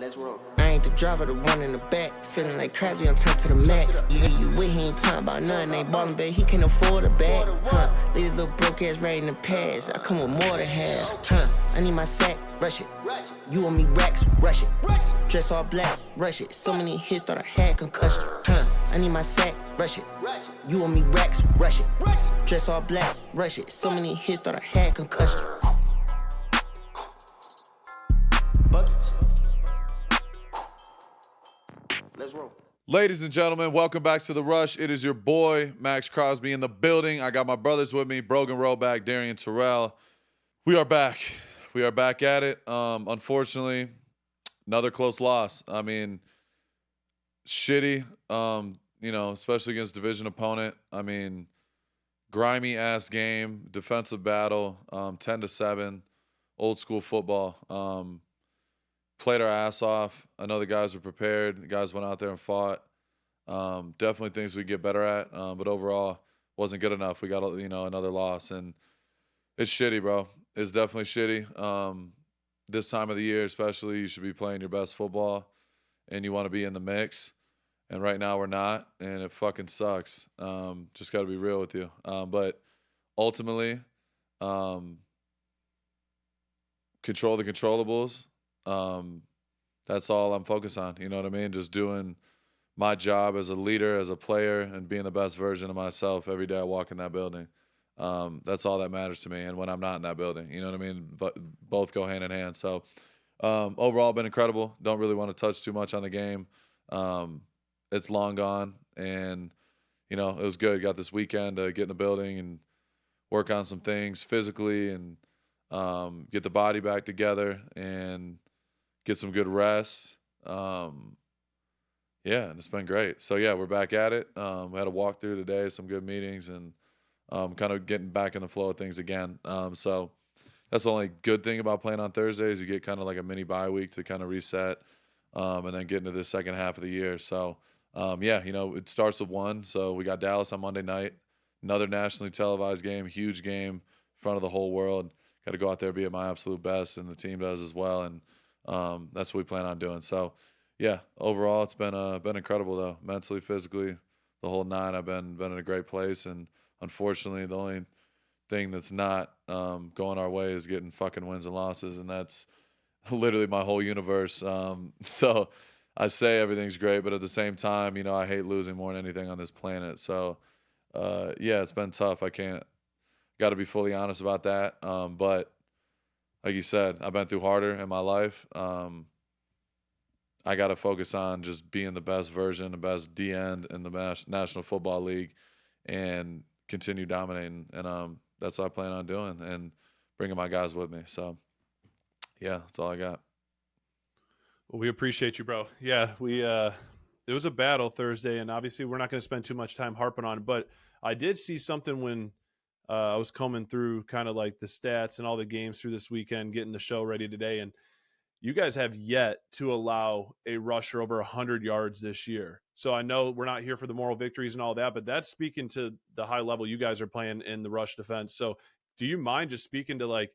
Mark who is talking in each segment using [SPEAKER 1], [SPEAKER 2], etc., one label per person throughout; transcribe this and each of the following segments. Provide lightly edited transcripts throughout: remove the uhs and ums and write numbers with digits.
[SPEAKER 1] Let's roll. I ain't the driver, the one in the back. Feeling like Crosby, I'm turned to the max. You with, he ain't talking about nothing. Ain't ballin', babe, he can't afford a bag. These little broke ass right in the past. I come with more than half. I need my sack, rush it. You want me racks, rush it. Dress all black, rush it. So many hits, thought I had concussion. I need my sack, rush it. You want me racks, rush it. Dress all black, rush it. So many hits, thought I had concussion. Buckets. Let's roll.
[SPEAKER 2] Ladies and gentlemen, welcome back to The Rush. It is your boy, Maxx Crosby, in the building. I got my brothers with me, Brogan Roback, Darian Terrell. We are back. We are back at it. Unfortunately, another close loss. I mean, shitty, especially against division opponent. I mean, grimy-ass game, defensive battle, 10-7, old school football. Played our ass off. I know the guys were prepared. The guys went out there and fought. Definitely things we get better at, but overall wasn't good enough. We got another loss, and it's shitty, bro. It's definitely shitty. This time of the year, especially, you should be playing your best football, and you want to be in the mix. And right now we're not, and it fucking sucks. Just got to be real with you. But ultimately, control the controllables. That's all I'm focused on. You know what I mean? Just doing my job as a leader, as a player, and being the best version of myself every day I walk in that building. That's all that matters to me. And when I'm not in that building, you know what I mean? But both go hand in hand. So overall, been incredible. Don't really want to touch too much on the game. It's long gone, and it was good. Got this weekend to get in the building and work on some things physically, and get the body back together and get some good rest. And it's been great. So, yeah, we're back at it. We had a walkthrough today, some good meetings, and kind of getting back in the flow of things again. So that's the only good thing about playing on Thursdays. You get kind of like a mini bye week to kind of reset, and then get into the second half of the year. So, it starts with one. So we got Dallas on Monday night, another nationally televised game, huge game in front of the whole world. Got to go out there, be at my absolute best, and the team does as well. And that's what we plan on doing. So, yeah, overall, it's been incredible, though, mentally, physically, the whole nine. I've been in a great place, and unfortunately, the only thing that's not going our way is getting fucking wins and losses, and that's literally my whole universe. So I say everything's great, but at the same time, I hate losing more than anything on this planet. So, it's been tough. Got to be fully honest about that. But like you said, I've been through harder in my life. I got to focus on just being the best version, the best D end in the National Football League, and continue dominating. And that's what I plan on doing, and bringing my guys with me. So, yeah, that's all I got.
[SPEAKER 3] Well, we appreciate you, bro. Yeah, it was a battle Thursday, and obviously we're not going to spend too much time harping on it, but I did see something when I was combing through kind of like the stats and all the games through this weekend, getting the show ready today, and you guys have yet to allow a rusher over 100 yards this year. So I know we're not here for the moral victories and all that, but that's speaking to the high level you guys are playing in the rush defense. So do you mind just speaking to like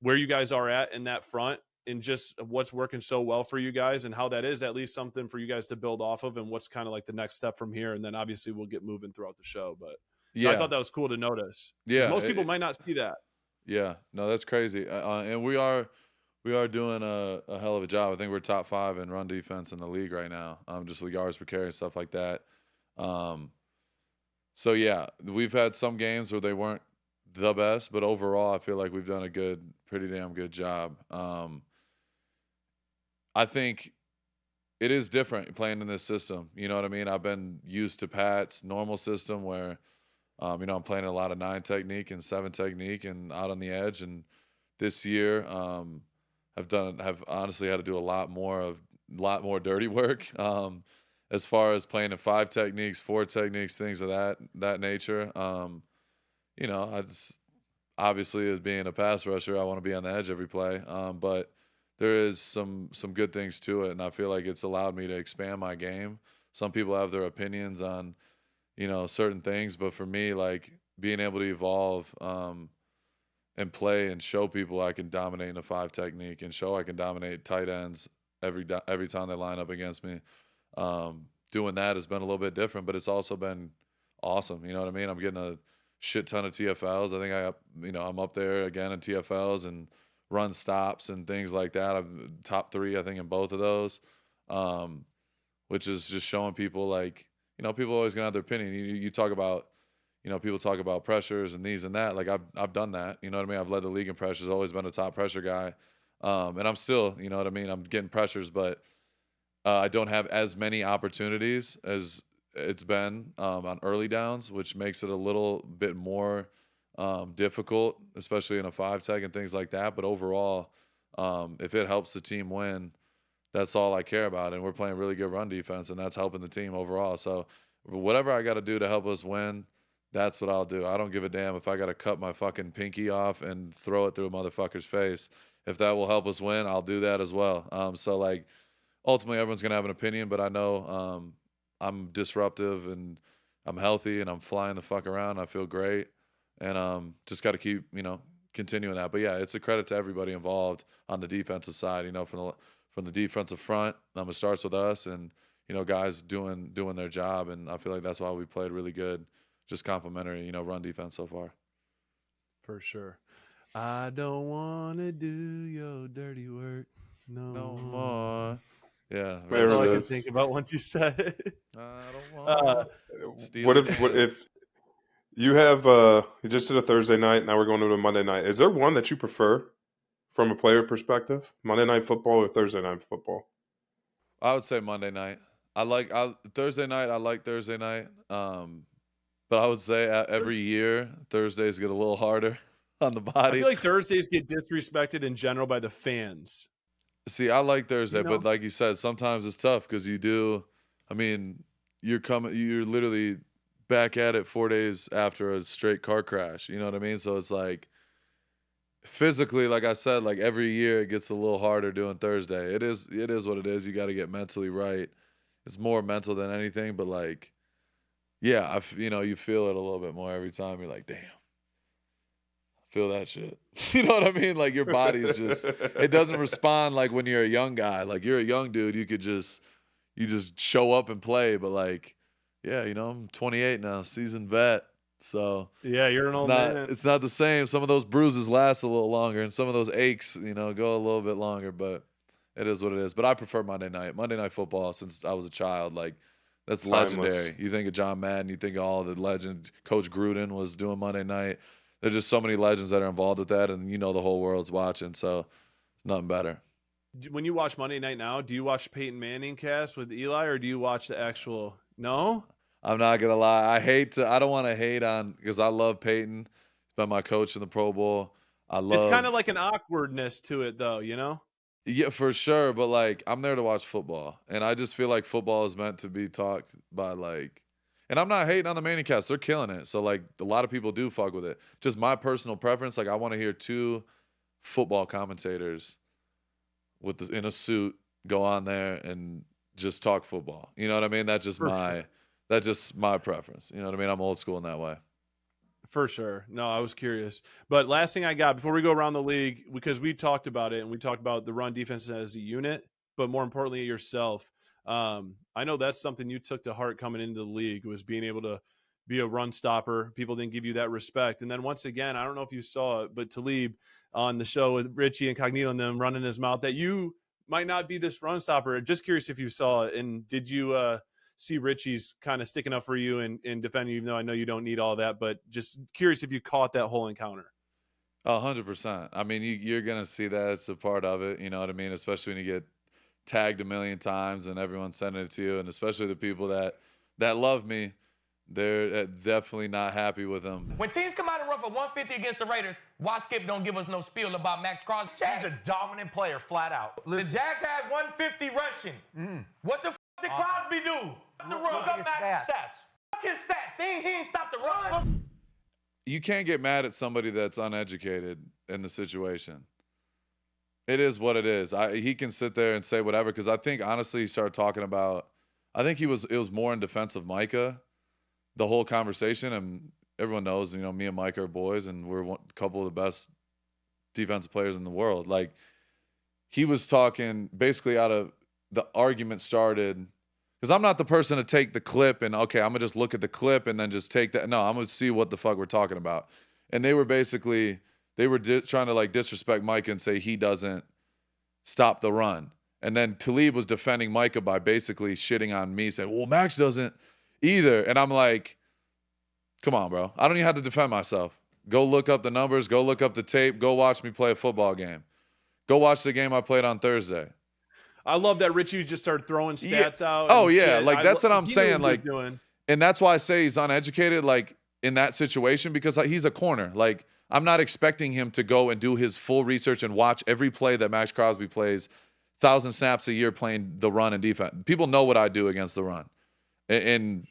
[SPEAKER 3] where you guys are at in that front, and just what's working so well for you guys, and how that is at least something for you guys to build off of, and what's kind of like the next step from here? And then obviously we'll get moving throughout the show, but yeah, I thought that was cool to notice.
[SPEAKER 2] Yeah.
[SPEAKER 3] Most people might not see that.
[SPEAKER 2] Yeah, no, that's crazy. And we are doing a hell of a job. I think we're top 5 in run defense in the league right now, just with yards per carry and stuff like that. So, yeah, we've had some games where they weren't the best, but overall I feel like we've done a pretty damn good job. I think it is different playing in this system. You know what I mean? I've been used to Pat's normal system where, I'm playing a lot of 9 technique and 7 technique and out on the edge. And this year, have honestly had to do a lot more dirty work. As far as playing in 5 techniques, 4 techniques, things of that nature. I just, obviously as being a pass rusher, I want to be on the edge every play. But there is some good things to it, and I feel like it's allowed me to expand my game. Some people have their opinions on, certain things, but for me, like being able to evolve and play and show people I can dominate in a 5 technique, and show I can dominate tight ends every time they line up against me. Doing that has been a little bit different, but it's also been awesome. You know what I mean? I'm getting a shit ton of TFLs. I think I'm up there again in TFLs and run stops and things like that. I'm top 3, I think, in both of those, which is just showing people like, people always gonna have their opinion. You talk about, people talk about pressures and these and that. Like I've done that. You know what I mean? I've led the league in pressures. Always been a top pressure guy, and I'm still, you know what I mean? I'm getting pressures, but I don't have as many opportunities as it's been on early downs, which makes it a little bit more difficult, especially in a 5-tech and things like that. But overall, if it helps the team win, that's all I care about. And we're playing really good run defense, and that's helping the team overall. So whatever I got to do to help us win, that's what I'll do. I don't give a damn if I got to cut my fucking pinky off and throw it through a motherfucker's face. If that will help us win, I'll do that as well. So, like, ultimately everyone's going to have an opinion, but I know I'm disruptive and I'm healthy and I'm flying the fuck around. I feel great. And just got to keep, continuing that. But, yeah, it's a credit to everybody involved on the defensive side, from the defensive front. It starts with us and, guys doing their job. And I feel like that's why we played really good, just complimentary, run defense so far.
[SPEAKER 3] For sure. I don't want to do your dirty work no more.
[SPEAKER 2] Yeah.
[SPEAKER 3] That's all I can think about once you said it.
[SPEAKER 2] I don't want
[SPEAKER 4] what if you have you just did a Thursday night, now we're going to a Monday night. Is there one that you prefer from a player perspective? Monday night football or Thursday night football?
[SPEAKER 2] I would say Monday night. Thursday night, I like Thursday night. But I would say every year Thursdays get a little harder on the body.
[SPEAKER 3] I feel like Thursdays get disrespected in general by the fans.
[SPEAKER 2] See, I like Thursday, but like you said, sometimes it's tough because you're literally back at it 4 days after a straight car crash. You know what I mean? So it's like physically, like I said, like every year it gets a little harder doing Thursday. It is what it is. You got to get mentally right. It's more mental than anything, but like, yeah, you feel it a little bit more every time. You're like, damn. Feel that shit. You know what I mean? Like your body's just, it doesn't respond like when you're a young guy. Like you're a young dude, you just show up and play. But like, yeah, I'm 28 now, seasoned vet. So
[SPEAKER 3] yeah, you're an old man.
[SPEAKER 2] It's not the same. Some of those bruises last a little longer, and some of those aches, go a little bit longer. But it is what it is. But I prefer Monday night football since I was a child. Like that's
[SPEAKER 4] Timeless.
[SPEAKER 2] legendary. You think of John Madden, you think of all the legends. Coach Gruden was doing Monday night. There's just so many legends that are involved with that, and the whole world's watching, so it's nothing better.
[SPEAKER 3] When you watch Monday Night Now, do you watch Peyton Manning cast with Eli, or do you watch the actual? No?
[SPEAKER 2] I'm not going to lie. I don't want to hate on, because I love Peyton. He's been my coach in the Pro Bowl.
[SPEAKER 3] It's kind of like an awkwardness to it, though,
[SPEAKER 2] Yeah, for sure, but, like, I'm there to watch football, and I just feel like football is meant to be talked by, like, and I'm not hating on the Manning cast. They're killing it. So, like, a lot of people do fuck with it. Just my personal preference, like, I want to hear 2 football commentators in a suit go on there and just talk football. You know what I mean? That's just my preference. You know what I mean? I'm old school in that way.
[SPEAKER 3] For sure. No, I was curious. But last thing I got before we go around the league, because we talked about it and we talked about the run defense as a unit, but more importantly, yourself. I know that's something you took to heart coming into the league, was being able to be a run stopper. People didn't give you that respect. And then once again, I don't know if you saw it, but Talib on the show with Richie Incognito and them running his mouth that you might not be this run stopper. Just curious if you saw it. And did you see Richie's kind of sticking up for you and defending you, even though I know you don't need all that, but just curious if you caught that whole encounter.
[SPEAKER 2] 100%. I mean, you're going to see that. It's a part of it. You know what I mean? Especially when you get tagged a million times and everyone's sending it to you, and especially the people that love me, they're definitely not happy with them.
[SPEAKER 5] When teams come out and run for 150 against the Raiders, why Skip don't give us no spiel about Maxx Crosby? He's a dominant player, flat out. The Jags had 150 rushing. What the did Crosby do? Look up Max's stats. Fuck his stats. He ain't stopped the run.
[SPEAKER 2] You can't get mad at somebody that's uneducated in the situation. It is what it is. He can sit there and say whatever, because I think, honestly, he started talking about, I think it was more in defense of Micah, the whole conversation. And everyone knows, me and Micah are boys, and we're a couple of the best defensive players in the world. Like, he was talking basically out of the argument started. Because I'm not the person to take the clip and, okay, I'm going to just look at the clip and then just take that. No, I'm going to see what the fuck we're talking about. And they were basically, trying to like disrespect Micah and say he doesn't stop the run. And then Talib was defending Micah by basically shitting on me, saying, well, Max doesn't either. And I'm like, come on, bro. I don't even have to defend myself. Go look up the numbers. Go look up the tape. Go watch me play a football game. Go watch the game I played on Thursday.
[SPEAKER 3] I love that Richie just started throwing stats out.
[SPEAKER 2] Oh, yeah.
[SPEAKER 3] Shit.
[SPEAKER 2] Like, that's what I'm
[SPEAKER 3] he
[SPEAKER 2] saying.
[SPEAKER 3] knew what he
[SPEAKER 2] Like,
[SPEAKER 3] was doing.
[SPEAKER 2] and that's why I say he's uneducated, like, in that situation, because like, he's a corner. Like, I'm not expecting him to go and do his full research and watch every play that Maxx Crosby plays, 1,000 snaps a year playing the run and defense. People know what I do against the run. And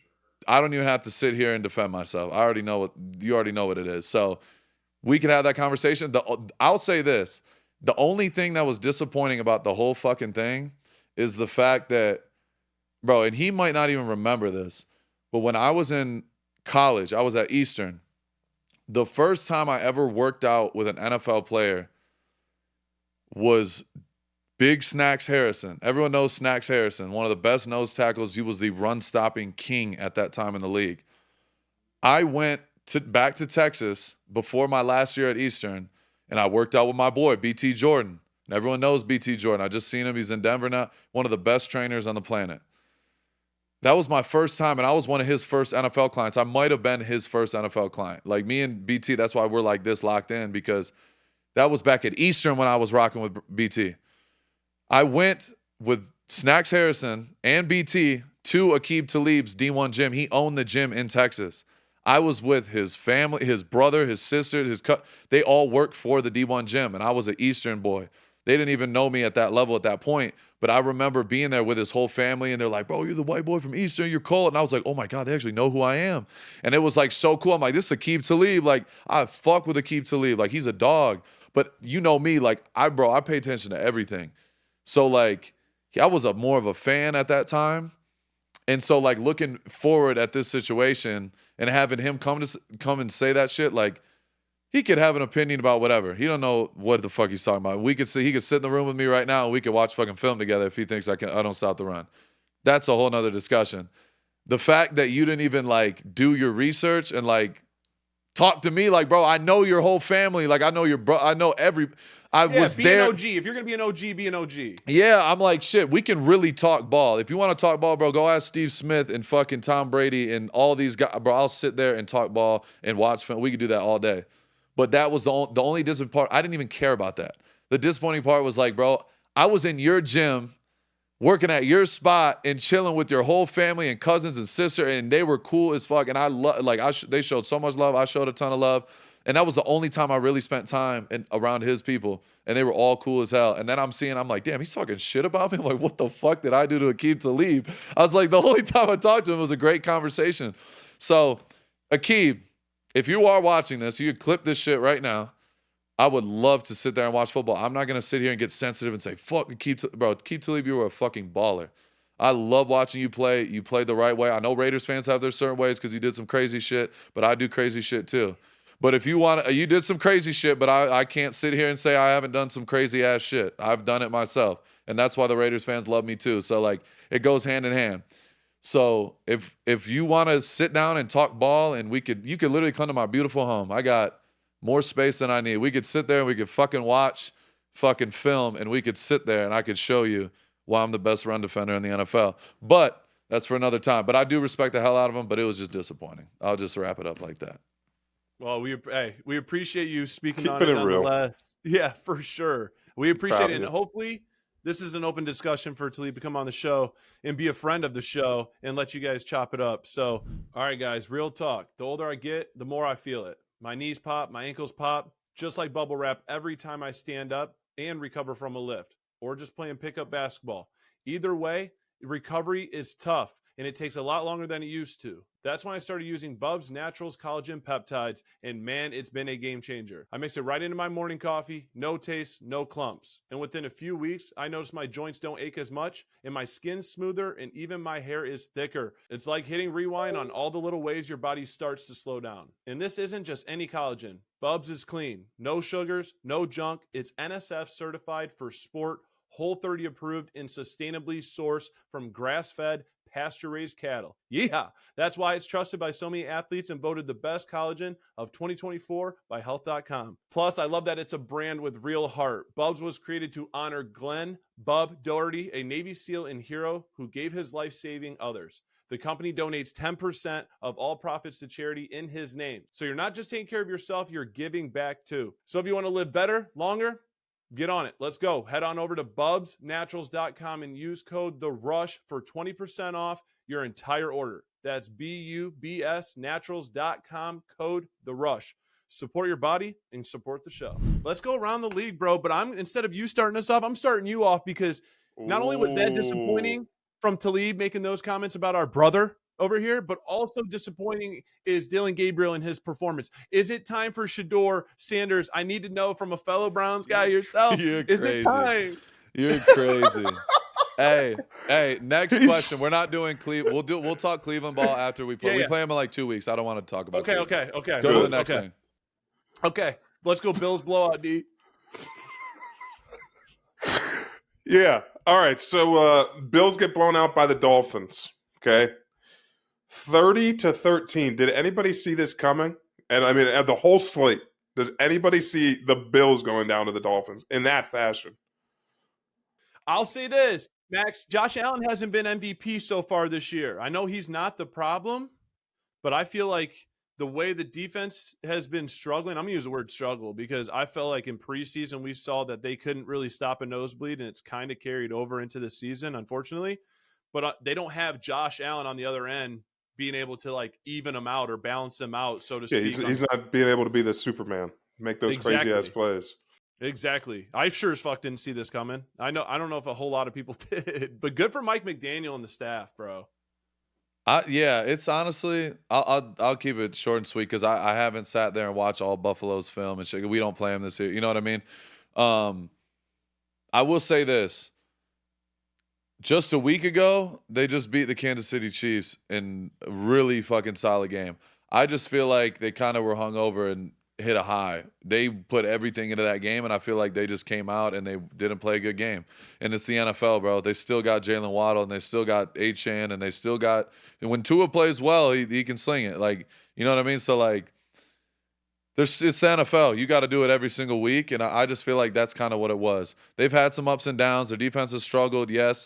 [SPEAKER 2] I don't even have to sit here and defend myself. You already know what it is. So we can have that conversation. I'll say this. The only thing that was disappointing about the whole fucking thing is the fact that, bro, and he might not even remember this, but when I was in college, I was at Eastern. The first time I ever worked out with an NFL player was Big Snacks Harrison. Everyone knows Snacks Harrison, one of the best nose tackles. He was the run-stopping king at that time in the league. I went back to Texas before my last year at Eastern, and I worked out with my boy, BT Jordan. And everyone knows BT Jordan. I just seen him. He's in Denver now. One of the best trainers on the planet. That was my first time, and I was one of his first NFL clients. I might have been his first NFL client. Like me and BT, that's why we're like this locked in, because that was back at Eastern when I was rocking with BT. I went with Snacks Harrison and BT to Aqib Talib's D1 gym. He owned the gym in Texas. I was with his family, his brother, his sister, they all worked for the D1 gym, and I was an Eastern boy. They didn't even know me at that level at that point, but I remember being there with his whole family, and they're like, bro, you're the white boy from Eastern, you're cold. And I was like, oh my God, they actually know who I am. And it was like so cool. I'm like, this is Aqib Talib. Like, I fuck with Aqib Talib. Like, he's a dog. But you know me, like, I pay attention to everything. So, like, I was more of a fan at that time. And so, like, looking forward at this situation and having him come and say that shit, like, he could have an opinion about whatever. He don't know what the fuck he's talking about. He could sit in the room with me right now and we could watch fucking film together if he thinks I don't stop the run. That's a whole nother discussion. The fact that you didn't even, like, do your research and, like, talk to me, like, bro, I know your whole family. Like, I know your bro. I know was
[SPEAKER 3] be
[SPEAKER 2] there.
[SPEAKER 3] An OG. If you're going to be an OG, be an OG.
[SPEAKER 2] Yeah, I'm like, shit, we can really talk ball. If you want to talk ball, bro, go ask Steve Smith and fucking Tom Brady and all these guys. Bro, I'll sit there and talk ball and watch film. We could do that all day. But that was the only disappointing part. I didn't even care about that. The disappointing part was like, bro, I was in your gym working at your spot and chilling with your whole family and cousins and sister, and they were cool as fuck. And they showed so much love. I showed a ton of love. And that was the only time I really spent time around his people. And they were all cool as hell. And then I'm like, damn, he's talking shit about me? I'm like, what the fuck did I do to Aqib Talib? I was like, the only time I talked to him was a great conversation. So, Aqib, if you are watching this, you could clip this shit right now. I would love to sit there and watch football. I'm not going to sit here and get sensitive and say, fuck, Aqib Talib, you were a fucking baller. I love watching you play. You played the right way. I know Raiders fans have their certain ways because you did some crazy shit, but I do crazy shit too. But if you want, you did some crazy shit, but I can't sit here and say I haven't done some crazy ass shit. I've done it myself. And that's why the Raiders fans love me too. So, like, it goes hand in hand. So if you want to sit down and talk ball, and you could literally come to my beautiful home. I got more space than I need. We could sit there and we could fucking watch fucking film, and we could sit there and I could show you why I'm the best run defender in the NFL. But that's for another time. But I do respect the hell out of him, but it was just disappointing. I'll just wrap it up like that.
[SPEAKER 3] Well, we appreciate you speaking
[SPEAKER 4] Keeping
[SPEAKER 3] on it
[SPEAKER 4] it real.
[SPEAKER 3] nonetheless. Yeah, for sure. We appreciate
[SPEAKER 4] Proud
[SPEAKER 3] it.
[SPEAKER 4] of
[SPEAKER 3] And
[SPEAKER 4] you.
[SPEAKER 3] hopefully this is an open discussion for Talib to come on the show and be a friend of the show and let you guys chop it up. So, all right, guys, real talk. The older I get, the more I feel it. My knees pop, my ankles pop, just like bubble wrap every time I stand up and recover from a lift or just playing pickup basketball. Either way, recovery is tough and it takes a lot longer than it used to. That's when I started using Bubs Naturals Collagen Peptides, and man, it's been a game changer. I mix it right into my morning coffee, no taste, no clumps. And within a few weeks, I noticed my joints don't ache as much, and my skin's smoother, and even my hair is thicker. It's like hitting rewind on all the little ways your body starts to slow down. And this isn't just any collagen. Bubs is clean, no sugars, no junk. It's NSF certified for sport Whole30 approved and sustainably sourced from grass-fed, pasture-raised cattle. Yeah, that's why it's trusted by so many athletes and voted the best collagen of 2024 by Health.com. Plus, I love that it's a brand with real heart. Bubs was created to honor Glenn Bub Doherty, a Navy SEAL and hero who gave his life saving others. The company donates 10% of all profits to charity in his name. So you're not just taking care of yourself, you're giving back too. So if you want to live better, longer, get on it. Let's go. Head on over to bubsnaturals.com and use code THERUSH for 20% off your entire order. That's BUBSnaturals.com, code THERUSH. Support your body and support the show. Let's go around the league, bro. But instead of you starting us off, I'm starting you off because not only was that disappointing from Talib making those comments about our brother over here, but also disappointing is Dylan Gabriel and his performance. Is it time for Shedeur Sanders? I need to know from a fellow Browns guy yourself.
[SPEAKER 2] You're
[SPEAKER 3] is
[SPEAKER 2] crazy.
[SPEAKER 3] It time?
[SPEAKER 2] You're crazy. Hey, next question. We're not doing Cleveland. We'll talk Cleveland ball after we play. We play them in like 2 weeks. I don't want to talk about Cleveland.
[SPEAKER 3] Okay.
[SPEAKER 2] Go to the next thing.
[SPEAKER 3] Okay. Let's go Bills blowout, D.
[SPEAKER 4] Yeah. All right. So Bills get blown out by the Dolphins. Okay. 30-13. Did anybody see this coming? And I mean, the whole slate. Does anybody see the Bills going down to the Dolphins in that fashion?
[SPEAKER 3] I'll say this, Max. Josh Allen hasn't been MVP so far this year. I know he's not the problem, but I feel like the way the defense has been struggling, I'm going to use the word struggle because I felt like in preseason we saw that they couldn't really stop a nosebleed, and it's kind of carried over into the season, unfortunately. But they don't have Josh Allen on the other end being able to like even them out or balance them out, so to speak.
[SPEAKER 4] He's not being able to be the Superman, make those crazy ass plays.
[SPEAKER 3] Exactly. I sure as fuck didn't see this coming. I don't know if a whole lot of people did, but good for Mike McDaniel and the staff, bro.
[SPEAKER 2] Yeah, it's honestly, I'll keep it short and sweet because I haven't sat there and watched all Buffalo's film and shit. We don't play them this year. You know what I mean? I will say this. Just a week ago, they just beat the Kansas City Chiefs in a really fucking solid game. I just feel like they kind of were hungover and hit a high. They put everything into that game, and I feel like they just came out and they didn't play a good game. And it's the NFL, bro. They still got Jalen Waddle, and they still got Achane, and they still got – and when Tua plays well, he can sling it. Like, you know what I mean? So, like, it's the NFL. You got to do it every single week, and I just feel like that's kind of what it was. They've had some ups and downs. Their defense has struggled, yes.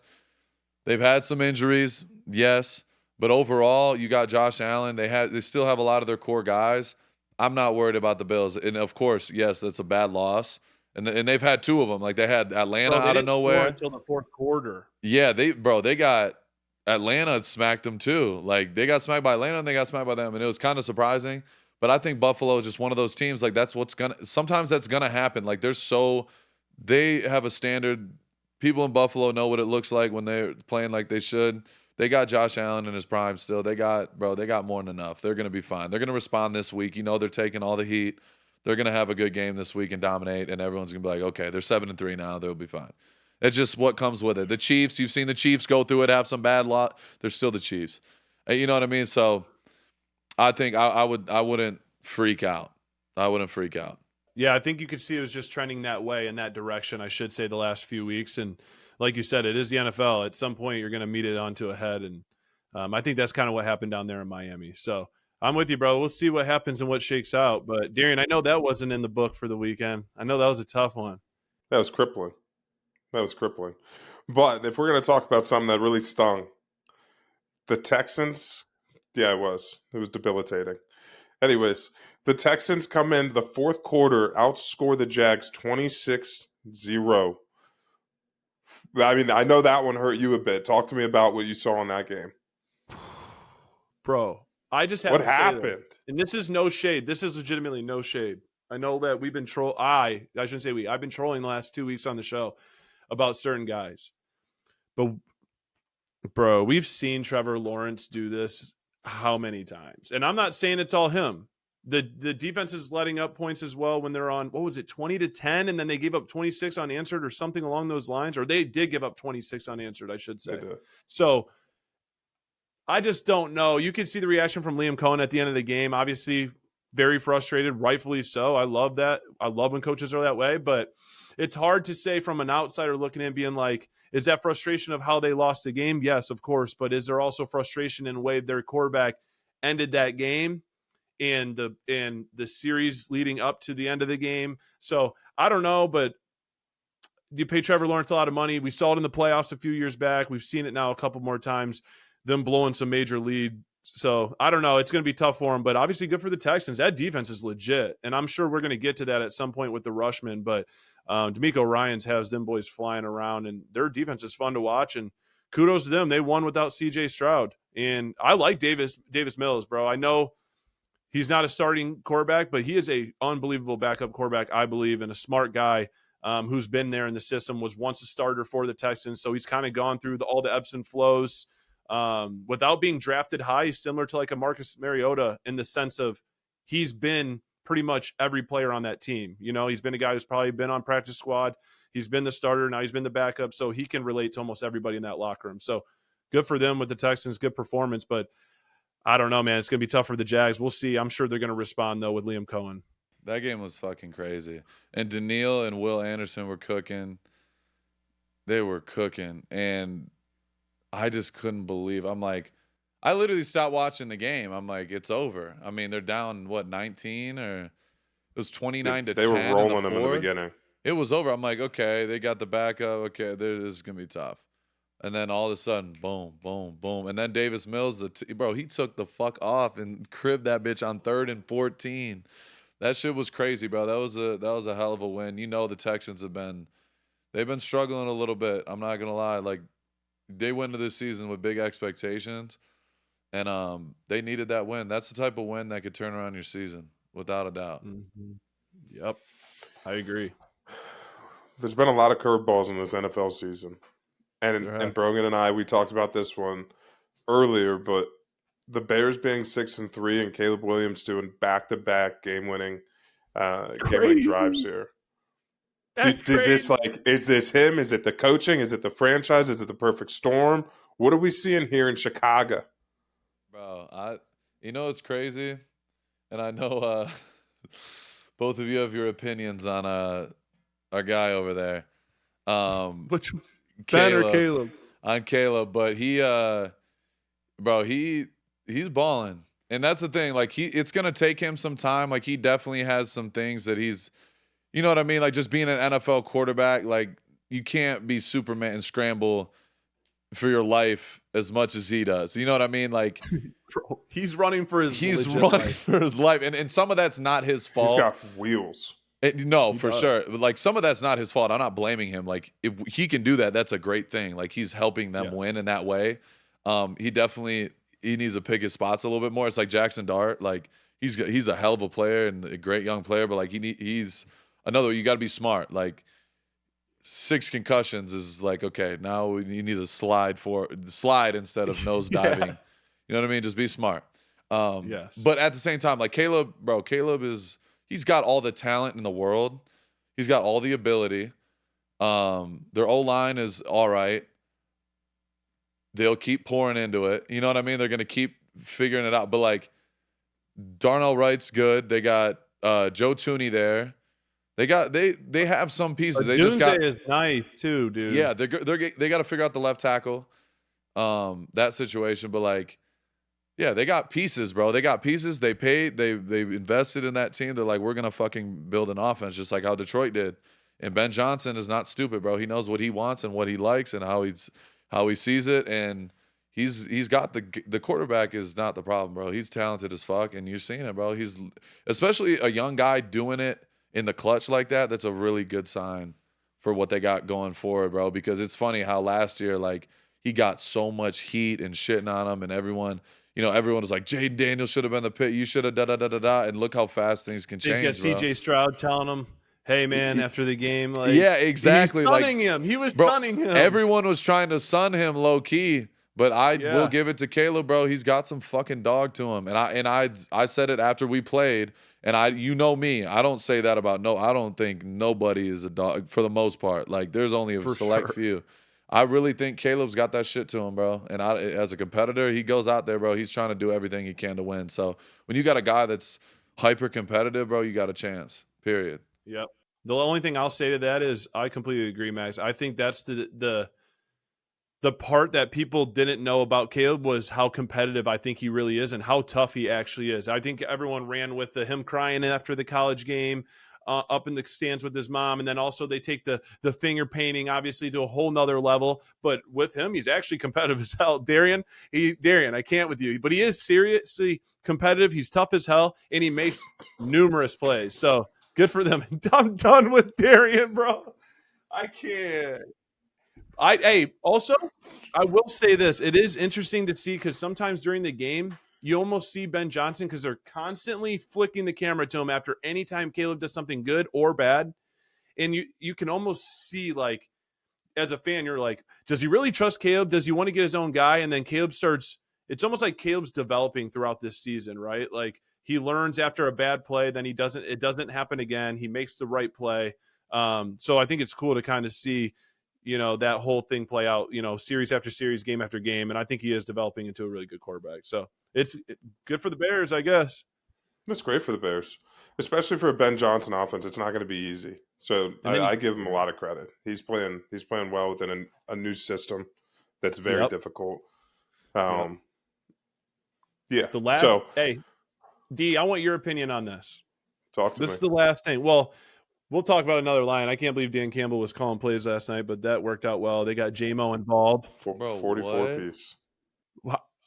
[SPEAKER 2] They've had some injuries, yes. But overall, you got Josh Allen. They still have a lot of their core guys. I'm not worried about the Bills. And, of course, yes, that's a bad loss. And they've had two of them. Like, they had Atlanta out of nowhere.
[SPEAKER 3] Until the fourth quarter.
[SPEAKER 2] Yeah, they got – Atlanta smacked them too. Like, they got smacked by Atlanta and they got smacked by them. And it was kind of surprising. But I think Buffalo is just one of those teams. Like, that's what's going to – sometimes that's going to happen. Like, they have a standard – people in Buffalo know what it looks like when they're playing like they should. They got Josh Allen in his prime still. They got more than enough. They're going to be fine. They're going to respond this week. You know, they're taking all the heat. They're going to have a good game this week and dominate, and everyone's going to be like, okay, they're 7-3 now. They'll be fine. It's just what comes with it. The Chiefs, you've seen the Chiefs go through it, have some bad lot. They're still the Chiefs. You know what I mean? So I think I wouldn't freak out. I wouldn't freak out.
[SPEAKER 3] Yeah, I think you could see it was just trending that way, in that direction, I should say, the last few weeks. And like you said, it is the NFL. At some point, you're going to meet it onto a head. And I think that's kind of what happened down there in Miami. So I'm with you, bro. We'll see what happens and what shakes out. But, Darian, I know that wasn't in the book for the weekend. I know that was a tough one.
[SPEAKER 4] That was crippling. But if we're going to talk about something that really stung, the Texans, yeah, it was debilitating. Anyways, the Texans come in the fourth quarter, outscore the Jags 26-0. I mean, I know that one hurt you a bit. Talk to me about what you saw in that game.
[SPEAKER 3] Bro, I just have
[SPEAKER 4] what
[SPEAKER 3] to
[SPEAKER 4] happened?
[SPEAKER 3] Say that. And this is no shade. This is legitimately no shade. I know that we've been I shouldn't say we. I've been trolling the last 2 weeks on the show about certain guys. But, bro, we've seen Trevor Lawrence do this how many times? And I'm not saying it's all him. The defense is letting up points as well when they're on, 20-10, and then they gave up 26 unanswered or something along those lines, or they did give up 26 unanswered, I should say. So I just don't know. You could see the reaction from Liam Cohen at the end of the game. Obviously, very frustrated, rightfully so. I love that. I love when coaches are that way, but it's hard to say from an outsider looking in, being like, is that frustration of how they lost the game? Yes, of course. But is there also frustration in the way their quarterback ended that game and the series leading up to the end of the game? So I don't know, but you pay Trevor Lawrence a lot of money. We saw it in the playoffs a few years back. We've seen it now a couple more times, them blowing some major lead. So I don't know. It's going to be tough for them, but obviously good for the Texans. That defense is legit, and I'm sure we're going to get to that at some point with the Rushmen. But D'Amico Ryans has them boys flying around, and their defense is fun to watch. And kudos to them. They won without C.J. Stroud, and I like Davis Mills, bro. I know he's not a starting quarterback, but he is a unbelievable backup quarterback, I believe, and a smart guy. Who's been there in the system, was once a starter for the Texans. So he's kind of gone through all the ebbs and flows without being drafted high. He's similar to like a Marcus Mariota in the sense of he's been pretty much every player on that team. You know, he's been a guy who's probably been on practice squad. He's been the starter. Now he's been the backup. So he can relate to almost everybody in that locker room. So good for them with the Texans, good performance. But I don't know, man. It's going to be tough for the Jags. We'll see. I'm sure they're going to respond, though, with Liam Cohen.
[SPEAKER 2] That game was fucking crazy. And Daniil and Will Anderson were cooking. They were cooking. And I just couldn't believe. I'm like, I literally stopped watching the game. I'm like, it's over. I mean, they're down, 19? Or it was 29 to 10.
[SPEAKER 4] They were rolling them in the beginning.
[SPEAKER 2] It was over. I'm like, okay, they got the backup. Okay, this is going to be tough. And then all of a sudden, boom, boom, boom. And then Davis Mills, bro, he took the fuck off and cribbed that bitch on 3rd and 14. That shit was crazy, bro. That was a hell of a win. You know the Texans they've been struggling a little bit. I'm not gonna lie. Like, they went into this season with big expectations, and they needed that win. That's the type of win that could turn around your season, without a doubt.
[SPEAKER 3] Mm-hmm. Yep, I agree.
[SPEAKER 4] There's been a lot of curveballs in this NFL season, and Brogan and I, we talked about this one earlier, but the Bears being 6-3 and Caleb Williams doing back-to-back game-winning drives here. Is this him? Is it the coaching? Is it the franchise? Is it the perfect storm? What are we seeing here in Chicago?
[SPEAKER 2] Bro, it's crazy, and I know both of you have your opinions on our guy over there.
[SPEAKER 3] Which Ben or Caleb?
[SPEAKER 2] On Caleb, but he's balling. And that's the thing. Like, it's going to take him some time. Like, he definitely has some things that he's, you know what I mean? Like, just being an NFL quarterback, like, you can't be Superman and scramble for your life as much as he does. You know what I mean? Like,
[SPEAKER 3] bro, he's running for his
[SPEAKER 2] life. And some of that's not his fault.
[SPEAKER 4] He's got wheels.
[SPEAKER 2] Sure. Like, some of that's not his fault. I'm not blaming him. Like, if he can do that, that's a great thing. Like, he's helping them win in that way. He needs to pick his spots a little bit more. It's like Jackson Dart. Like, he's a hell of a player and a great young player, but like he's another. You got to be smart. Like, 6 concussions is like, okay, now you need to slide instead of nose diving. Yeah. You know what I mean? Just be smart.
[SPEAKER 3] Yes.
[SPEAKER 2] But at the same time, like Caleb he's got all the talent in the world. He's got all the ability. Their O-line is all right. They'll keep pouring into it. You know what I mean? They're going to keep figuring it out. But, like, Darnell Wright's good. They got Joe Tooney there. They have some pieces. They just got
[SPEAKER 3] is nice too, dude.
[SPEAKER 2] Yeah, they got to figure out the left tackle, that situation. But, like, yeah, they got pieces, bro. They got pieces. They paid. They invested in that team. They're like, we're gonna fucking build an offense just like how Detroit did. And Ben Johnson is not stupid, bro. He knows what he wants and what he likes and how he sees it, and he's got the quarterback is not the problem, bro. He's talented as fuck, and you're seeing it, bro. He's especially a young guy doing it in the clutch like that. That's a really good sign for what they got going forward, bro. Because it's funny how last year, like, he got so much heat and shitting on him, and everyone was like, Jaden Daniels should have been the pit. You should have da-da-da-da-da. And look how fast things can change,
[SPEAKER 3] he's got C.J. Stroud telling him, hey, man, after the game. Like,
[SPEAKER 2] yeah, exactly.
[SPEAKER 3] He was sunning him. He was sunning him.
[SPEAKER 2] Everyone was trying to sun him low-key. But I will give it to Caleb, bro. He's got some fucking dog to him. And I said it after we played. And you know me. I don't say that about I don't think nobody is a dog for the most part. Like, there's only a select few. I really think Caleb's got that shit to him, bro. And as a competitor, he goes out there, bro. He's trying to do everything he can to win. So when you got a guy that's hyper competitive, bro, you got a chance. Period.
[SPEAKER 3] Yep. The only thing I'll say to that is I completely agree, Max. I think that's the part that people didn't know about Caleb was how competitive I think he really is and how tough he actually is. I think everyone ran with him crying after the college game, up in the stands with his mom, and then also they take the finger painting obviously to a whole nother level. But with him, he's actually competitive as hell. Darian, I can't with you, but he is seriously competitive. He's tough as hell, and he makes numerous plays. So good for them. I'm done with Darian, bro. I can't. Also, I will say this. It is interesting to see because sometimes during the game, you almost see Ben Johnson because they're constantly flicking the camera to him after any time Caleb does something good or bad. And you can almost see, like, as a fan, you're like, does he really trust Caleb? Does he want to get his own guy? And then Caleb starts, it's almost like Caleb's developing throughout this season, right? Like he learns after a bad play, then it doesn't happen again. He makes the right play. So I think it's cool to kind of see, that whole thing play out, series after series, game after game. And I think he is developing into a really good quarterback. So it's good for the Bears, I guess.
[SPEAKER 4] That's great for the Bears, especially for a Ben Johnson offense. It's not going to be easy. So I give him a lot of credit. He's playing well within a new system that's very difficult. Yeah.
[SPEAKER 3] Hey, D, I want your opinion on this.
[SPEAKER 4] Talk to me.
[SPEAKER 3] This is the last thing. Well, we'll talk about another line. I can't believe Dan Campbell was calling plays last night, but that worked out well. They got J-Mo involved.
[SPEAKER 4] 44 piece.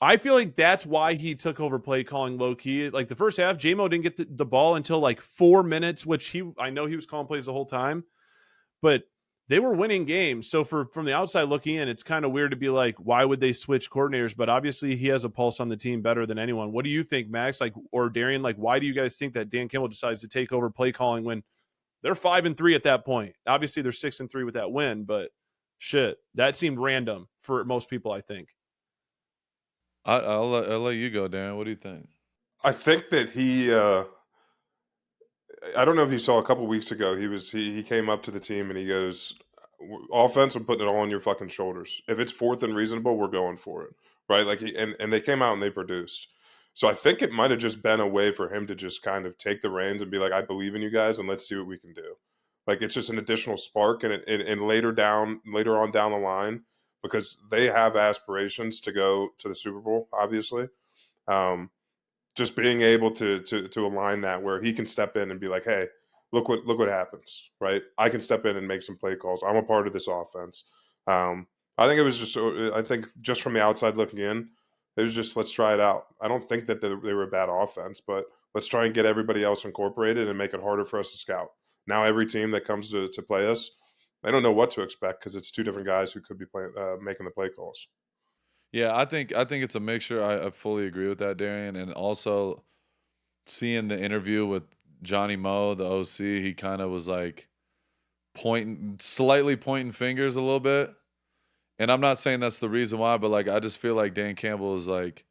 [SPEAKER 3] I feel like that's why he took over play calling low key. Like the first half, J-Mo didn't get the ball until like 4 minutes, which I know he was calling plays the whole time, but they were winning games. So from the outside looking in, it's kind of weird to be like, why would they switch coordinators? But obviously he has a pulse on the team better than anyone. What do you think, Max? Like, or Darian, like, why do you guys think that Dan Campbell decides to take over play calling when they're 5-3 at that point? Obviously they're 6-3 with that win, but shit, that seemed random for most people, I think.
[SPEAKER 2] I'll let you go, Darren. What do you think?
[SPEAKER 4] I think that he I don't know if you saw a couple weeks ago, he came up to the team and he goes, offense, I'm putting it all on your fucking shoulders. If it's fourth and reasonable, we're going for it. Right? Like and they came out and they produced. So I think it might have just been a way for him to just kind of take the reins and be like, I believe in you guys and let's see what we can do. Like it's just an additional spark and later on down the line, because they have aspirations to go to the Super Bowl, obviously. Just being able to align that where he can step in and be like, hey, look what happens, right? I can step in and make some play calls. I'm a part of this offense. I think just from the outside looking in, it was just, let's try it out. I don't think that they were a bad offense, but let's try and get everybody else incorporated and make it harder for us to scout. Now every team that comes to play us, they don't know what to expect because it's two different guys who could be making the play calls.
[SPEAKER 2] Yeah, I think it's a mixture. I fully agree with that, Darian. And also seeing the interview with Johnny Moe, the OC, he kind of was like slightly pointing fingers a little bit. And I'm not saying that's the reason why, but like I just feel like Dan Campbell is like,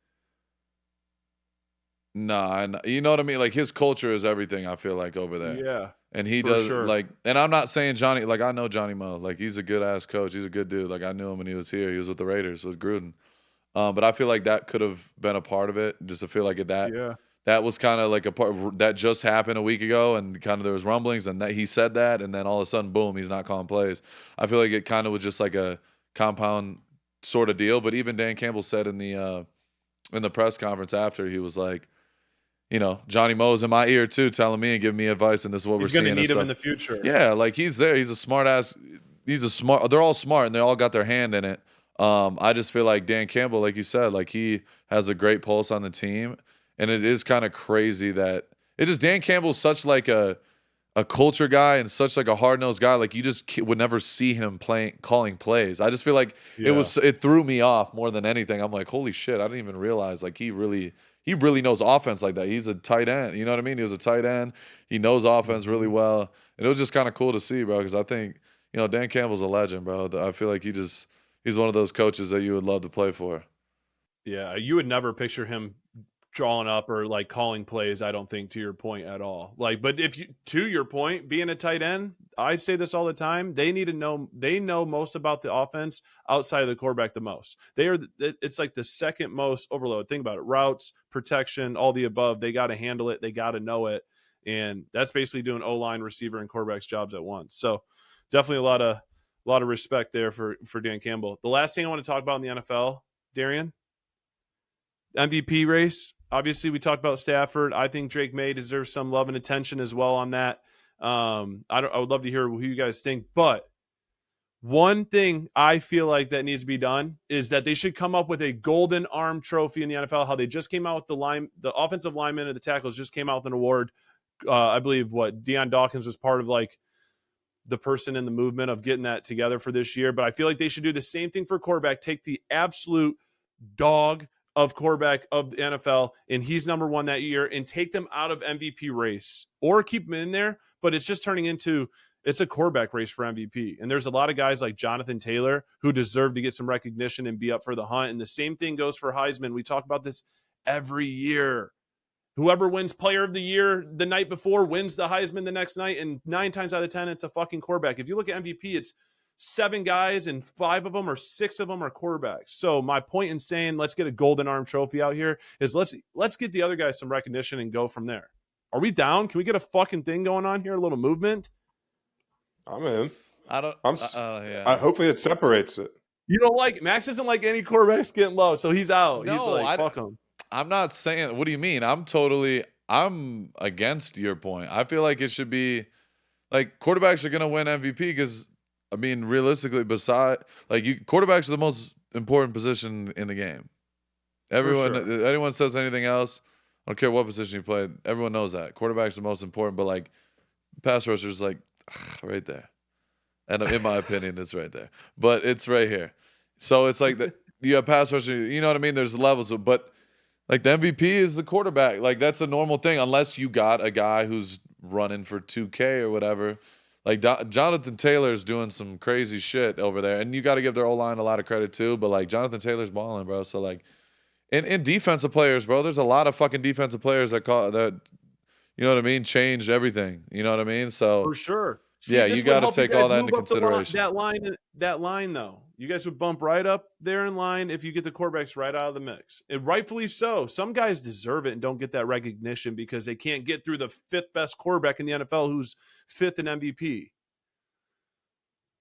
[SPEAKER 2] nah, you know what I mean? Like his culture is everything, I feel like, over there.
[SPEAKER 3] Yeah.
[SPEAKER 2] And he does like, and I'm not saying Johnny, like I know Johnny Moe, like he's a good ass coach. He's a good dude. Like I knew him when he was here. He was with the Raiders with Gruden. But I feel like that could have been a part of it. Just to feel like that was kind of like a part that just happened a week ago, and kind of there was rumblings, and that he said that, and then all of a sudden, boom, he's not calling plays. I feel like it kind of was just like a compound sort of deal. But even Dan Campbell said in the press conference after, he was like, Johnny Moe's in my ear too, telling me and giving me advice, and this is what we're seeing.
[SPEAKER 3] He's going to need him in the future.
[SPEAKER 2] Yeah, like he's there. He's a smart ass. They're all smart, and they all got their hand in it. I just feel like Dan Campbell, like you said, like he has a great pulse on the team, and it is kind of crazy that Dan Campbell's such like a culture guy and such like a hard-nosed guy. Like you just would never see him calling plays. I just feel like it threw me off more than anything. I'm like, holy shit, I didn't even realize like he really knows offense like that. He's a tight end. You know what I mean? He was a tight end. He knows offense really well. And it was just kind of cool to see, bro, because I think, Dan Campbell's a legend, bro. I feel like he's one of those coaches that you would love to play for.
[SPEAKER 3] Yeah, you would never picture him drawing up or like calling plays, I don't think, to your point at all. Like, but to your point, being a tight end, I say this all the time, they know most about the offense outside of the quarterback the most. It's like the second most overload. Think about it. Routes, protection, all the above. They got to handle it. They got to know it. And that's basically doing O-line, receiver, and quarterback's jobs at once. So definitely a lot of respect there for Dan Campbell. The last thing I want to talk about in the NFL, Darian, MVP race. Obviously, we talked about Stafford. I think Drake May deserves some love and attention as well on that. I would love to hear who you guys think. But one thing I feel like that needs to be done is that they should come up with a golden arm trophy in the NFL. How they just came out with the offensive linemen and the tackles just came out with an award. I believe Deion Dawkins was part of like the person in the movement of getting that together for this year. But I feel like they should do the same thing for quarterback. Take the absolute dog of quarterback of the NFL, and he's number one that year, and take them out of MVP race or keep them in there. But it's just turning into it's a quarterback race for MVP. And there's a lot of guys like Jonathan Taylor who deserve to get some recognition and be up for the hunt. And the same thing goes for Heisman. We talk about this every year. Whoever wins player of the year the night before wins the Heisman the next night. And 9 times out of 10, it's a fucking quarterback. If you look at MVP, it's 7 guys and 5 of them or 6 of them are quarterbacks. So my point in saying let's get a golden arm trophy out here is let's get the other guys some recognition and go from there. Are we down? Can we get a fucking thing going on here? A little movement?
[SPEAKER 4] I'm in.
[SPEAKER 2] Yeah.
[SPEAKER 4] Hopefully it separates it.
[SPEAKER 3] You don't like Max doesn't like any quarterbacks getting low, so he's out.
[SPEAKER 2] No,
[SPEAKER 3] he's like, fuck him.
[SPEAKER 2] I'm not saying. What do you mean? I'm against your point. I feel like it should be like quarterbacks are gonna win MVP because I mean, realistically, quarterbacks are the most important position in the game. Anyone says anything else, I don't care what position you play. Everyone knows that quarterback's the most important. But like pass rushers, like right there, and in my opinion, it's right there. But it's right here. So it's like you have pass rusher. You know what I mean? There's levels, but like the MVP is the quarterback. Like that's a normal thing, unless you got a guy who's running for 2K or whatever. Like Jonathan Taylor's doing some crazy shit over there, and you got to give their O-line a lot of credit too. But like Jonathan Taylor's balling, bro. So like, in defensive players, bro, there's a lot of fucking defensive players that you know what I mean, changed everything. You know what I mean? So
[SPEAKER 3] for sure. See,
[SPEAKER 2] yeah, you got to take all that into consideration.
[SPEAKER 3] That line though, you guys would bump right up there in line if you get the quarterbacks right out of the mix, and rightfully so. Some guys deserve it and don't get that recognition because they can't get through the 5th best quarterback in the NFL, who's 5th in MVP.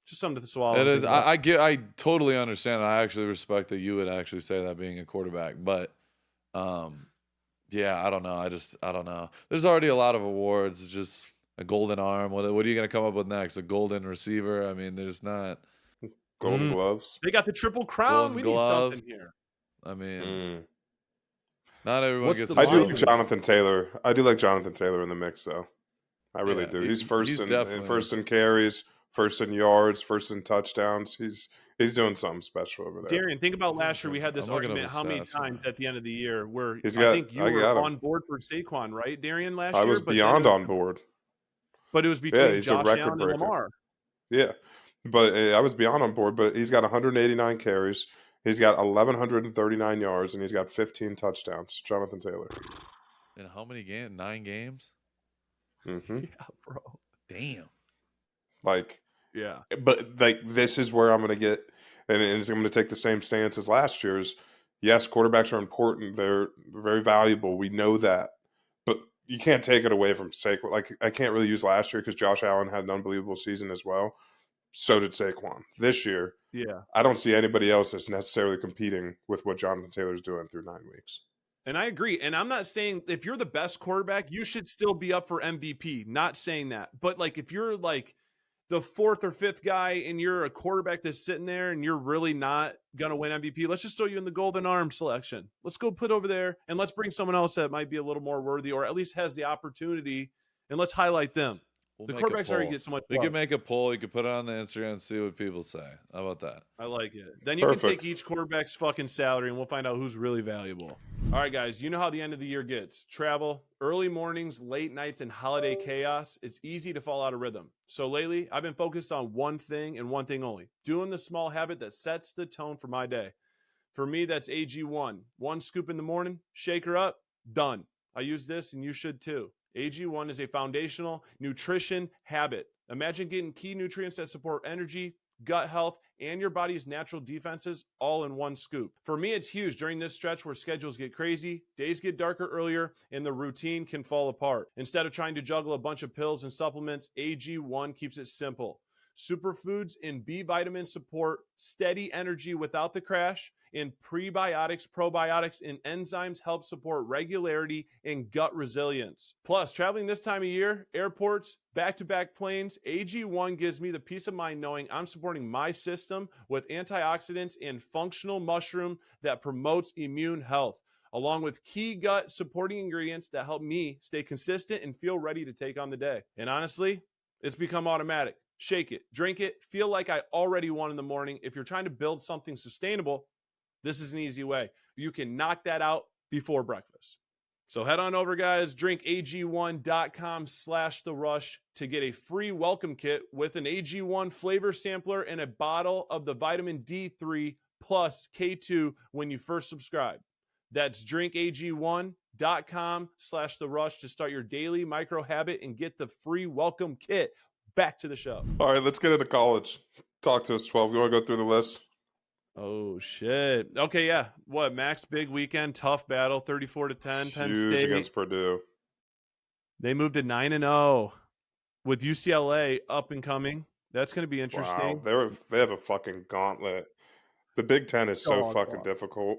[SPEAKER 3] Just something to swallow.
[SPEAKER 2] It is. I totally understand. I actually respect that you would actually say that being a quarterback, but yeah, I don't know. I don't know. There's already a lot of awards. It's just a golden arm. What are you going to come up with next? A golden receiver? I mean, there's not.
[SPEAKER 4] Golden gloves.
[SPEAKER 3] They got the triple crown. We need something here.
[SPEAKER 2] I mean, not everyone gets.
[SPEAKER 4] I do like Jonathan Taylor. I do like Jonathan Taylor in the mix, though. I really do. He's first in carries, first in yards, first in touchdowns. He's doing something special over there.
[SPEAKER 3] Darian, think about last year. We had this argument how many times at the end of the year where I think you were on board for Saquon, right, Darian, last year?
[SPEAKER 4] I was beyond on board.
[SPEAKER 3] But it was between Josh Allen and Lamar.
[SPEAKER 4] Yeah. But I was beyond on board, but he's got 189 carries. He's got 1,139 yards, and he's got 15 touchdowns. Jonathan Taylor.
[SPEAKER 2] In how many games? 9 games?
[SPEAKER 4] Mm-hmm.
[SPEAKER 3] Yeah, bro.
[SPEAKER 2] Damn.
[SPEAKER 3] Yeah.
[SPEAKER 4] But this is where I'm going to get, and I'm going to take the same stance as last year's. Yes, quarterbacks are important. They're very valuable. We know that. But you can't take it away from Saquon. Like, I can't really use last year because Josh Allen had an unbelievable season as well. So did Saquon. This year, I don't see anybody else that's necessarily competing with what Jonathan Taylor's doing through 9 weeks.
[SPEAKER 3] And I agree. And I'm not saying if you're the best quarterback, you should still be up for MVP. Not saying that. But like if you're like the 4th or 5th guy and you're a quarterback that's sitting there and you're really not going to win MVP, let's just throw you in the golden arm selection. Let's go put over there and let's bring someone else that might be a little more worthy or at least has the opportunity, and let's highlight them. The quarterbacks already get so much.
[SPEAKER 2] We can make a poll. You can put it on the Instagram and see what people say. How about that?
[SPEAKER 3] I like it. Then you can take each quarterback's fucking salary and we'll find out who's really valuable. All right, guys. You know how the end of the year gets. Travel, early mornings, late nights, and holiday chaos. It's easy to fall out of rhythm. So lately, I've been focused on one thing and one thing only. Doing the small habit that sets the tone for my day. For me, that's AG1. 1 scoop in the morning, shake her up, done. I use this and you should too. AG1 is a foundational nutrition habit. Imagine getting key nutrients that support energy, gut health, and your body's natural defenses all in one scoop. For me, it's huge during this stretch where schedules get crazy, days get darker earlier, and the routine can fall apart. Instead of trying to juggle a bunch of pills and supplements, AG1 keeps it simple. Superfoods and B vitamins support steady energy without the crash, and prebiotics, probiotics, and enzymes help support regularity and gut resilience. Plus, traveling this time of year, airports, back-to-back planes, AG1 gives me the peace of mind knowing I'm supporting my system with antioxidants and functional mushroom that promotes immune health, along with key gut supporting ingredients that help me stay consistent and feel ready to take on the day. And honestly, it's become automatic. Shake it, drink it, feel like I already won in the morning. If you're trying to build something sustainable, this is an easy way. You can knock that out before breakfast. So head on over, guys. Drink AG1.com/therush to get a free welcome kit with an AG1 Flavor Sampler and a bottle of the vitamin D3 plus K2 when you first subscribe. That's drinkag1.com/therush to start your daily micro habit and get the free welcome kit. Back to the show.
[SPEAKER 4] All right, let's get into college. Talk to us, 12. You want to go through the list?
[SPEAKER 3] Oh, shit. Okay, yeah. What, Max, big weekend, tough battle, 34-10, Penn
[SPEAKER 4] Huge
[SPEAKER 3] State.
[SPEAKER 4] against Purdue.
[SPEAKER 3] They moved to 9-0 with UCLA up and coming. That's going to be interesting.
[SPEAKER 4] Wow, they have a fucking gauntlet. The Big Ten is so fucking difficult.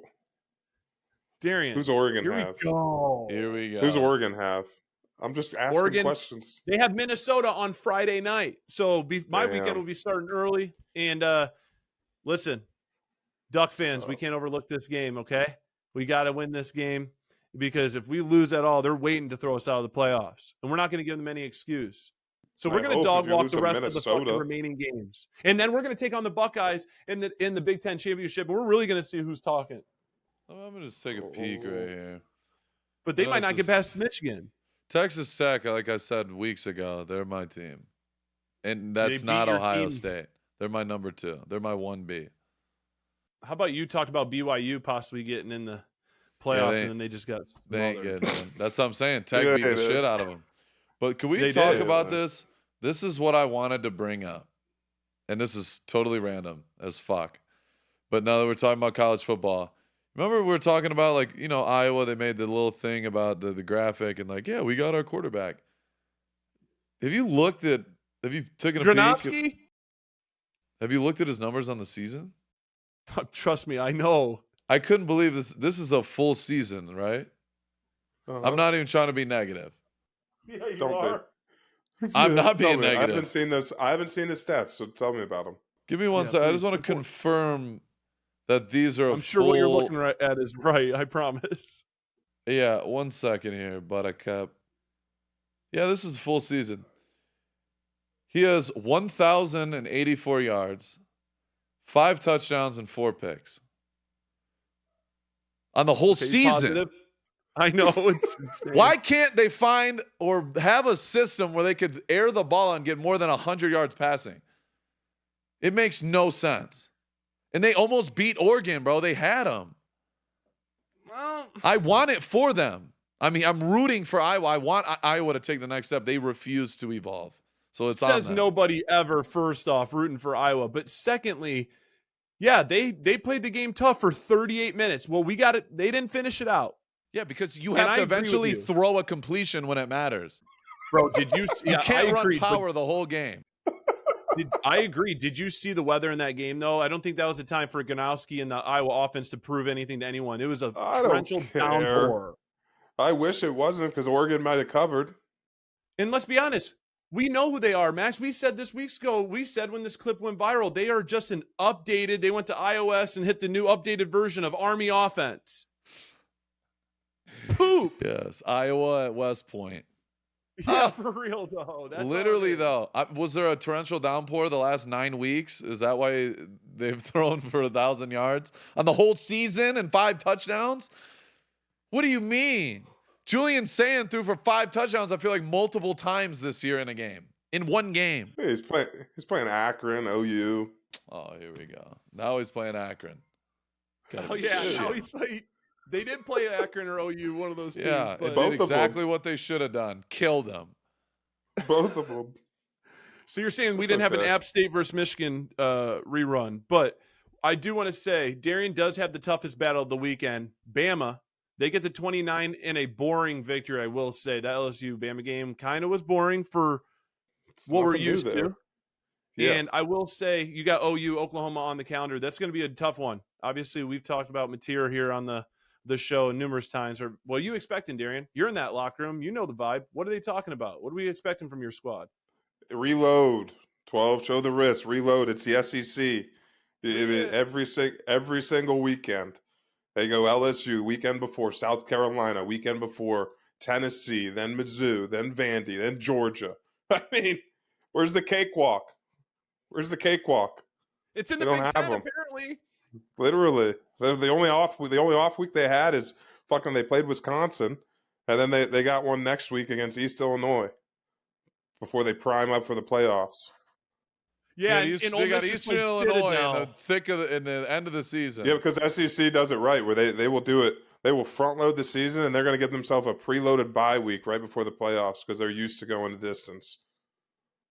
[SPEAKER 3] Darian.
[SPEAKER 4] Who's Oregon
[SPEAKER 3] Here
[SPEAKER 4] have?
[SPEAKER 3] we go.
[SPEAKER 2] Here we go.
[SPEAKER 4] Who's Oregon have? I'm just asking
[SPEAKER 3] Oregon,
[SPEAKER 4] questions.
[SPEAKER 3] They have Minnesota on Friday night. So my
[SPEAKER 4] Damn.
[SPEAKER 3] weekend will be starting early. And listen, Duck fans, we can't overlook this game, okay? We got to win this game because if we lose at all, they're waiting to throw us out of the playoffs. And we're not going to give them any excuse. So we're going to dog walk the rest of the fucking remaining games. And then we're going to take on the Buckeyes in the Big Ten championship. And we're really going to see who's talking.
[SPEAKER 2] I'm going to just take a peek right here.
[SPEAKER 3] But they might not get past Michigan.
[SPEAKER 2] Texas Tech, like I said weeks ago, they're my team. And that's not Ohio State. They're my number 2. They're my 1B.
[SPEAKER 3] How about you talked about BYU possibly getting in the playoffs, and then they just got smothered.
[SPEAKER 2] They ain't getting in. That's what I'm saying. Tech beat the shit out of them. But can we talk about this? This is what I wanted to bring up. And this is totally random as fuck. But now that we're talking about college football, remember we were talking about, like, you know, Iowa, they made the little thing about the graphic and like, yeah, we got our quarterback. Have you taken a peek? Have you looked at his numbers on the season?
[SPEAKER 3] Trust me, I know.
[SPEAKER 2] I couldn't believe this. This is a full season, right?
[SPEAKER 4] Uh-huh.
[SPEAKER 2] I'm not even trying to be negative.
[SPEAKER 3] Yeah, you are.
[SPEAKER 2] I'm not being negative.
[SPEAKER 4] I haven't seen those. I haven't seen the stats, so tell me about them.
[SPEAKER 2] Give me one second. I just want to confirm that these are.
[SPEAKER 3] I'm sure what you're looking at is right. I promise.
[SPEAKER 2] Yeah, 1 second here, Buttercup. Yeah, this is full season. He has 1,084 yards, 5 touchdowns, and 4 picks on the whole season.
[SPEAKER 3] Positive. I know. It's insane.
[SPEAKER 2] Why can't they find or have a system where they could air the ball and get more than 100 yards passing? It makes no sense. And they almost beat Oregon, bro. They had them.
[SPEAKER 3] Well,
[SPEAKER 2] I want it for them. I mean, I'm rooting for Iowa. I want Iowa to take the next step. They refuse to evolve. So it
[SPEAKER 3] says nobody ever, first off, rooting for Iowa. But secondly, yeah, they played the game tough for 38 minutes. Well, we got it. They didn't finish it out.
[SPEAKER 2] Yeah, because you have to eventually throw a completion when it matters.
[SPEAKER 3] Bro, did you see?
[SPEAKER 2] You can't run power the whole game.
[SPEAKER 3] I agree. Did you see the weather in that game, though? I don't think that was a time for Ganowski and the Iowa offense to prove anything to anyone. It was a torrential downpour.
[SPEAKER 4] I wish it wasn't, because Oregon might have covered.
[SPEAKER 3] And let's be honest. We know who they are, Max. We said this weeks ago. We said when this clip went viral, they are just an updated. They went to iOS and hit the new updated version of Army offense. Poop.
[SPEAKER 2] Yes, Iowa at West Point.
[SPEAKER 3] Yeah, for real though. That's
[SPEAKER 2] literally though. Was there a torrential downpour the last 9 weeks? Is that why they've thrown for 1,000 yards on the whole season and 5 touchdowns? What do you mean? Julian Sand threw for 5 touchdowns, I feel like, multiple times this year in a game. In one game.
[SPEAKER 4] He's playing Akron, OU.
[SPEAKER 2] Oh, here we go. Now he's playing Akron.
[SPEAKER 3] Oh, yeah. Now he's playing. They did play Akron or OU, one of those teams.
[SPEAKER 2] Yeah,
[SPEAKER 3] but
[SPEAKER 2] it did exactly what they should have done. Killed them.
[SPEAKER 4] Both of them.
[SPEAKER 3] So you're saying we
[SPEAKER 4] That's
[SPEAKER 3] didn't have an
[SPEAKER 4] okay.
[SPEAKER 3] App State versus Michigan rerun, but I do want to say Darian does have the toughest battle of the weekend. Bama, they get the 29 in a boring victory. I will say that LSU Bama game kind of was boring for
[SPEAKER 4] It's
[SPEAKER 3] what we're
[SPEAKER 4] nothing new
[SPEAKER 3] used
[SPEAKER 4] there.
[SPEAKER 3] to.
[SPEAKER 4] Yeah.
[SPEAKER 3] And I will say you got OU Oklahoma on the calendar. That's going to be a tough one. Obviously, we've talked about Mateer here on the show numerous times. Or what are you expecting, Darian? You're in that locker room. You know the vibe. What are they talking about? What are we expecting from your squad?
[SPEAKER 4] Reload. 12, show the wrist. Reload. It's the SEC. Every single weekend. They go LSU, weekend before South Carolina, weekend before Tennessee, then Mizzou, then Vandy, then Georgia. I mean, where's the cakewalk? Where's the cakewalk?
[SPEAKER 3] It's in
[SPEAKER 4] They
[SPEAKER 3] the
[SPEAKER 4] don't
[SPEAKER 3] Big
[SPEAKER 4] have
[SPEAKER 3] Ten,
[SPEAKER 4] them.
[SPEAKER 3] apparently.
[SPEAKER 4] Literally. The only off week they had is fucking they played Wisconsin, and then they got one next week against East Illinois before they prime up for the playoffs.
[SPEAKER 3] Yeah,
[SPEAKER 2] they got Eastern Illinois in the thick of in the end of the season.
[SPEAKER 4] Yeah, because SEC does it right, where they will do it. They will front load the season, and they're going to give themselves a preloaded bye week right before the playoffs because they're used to going the distance.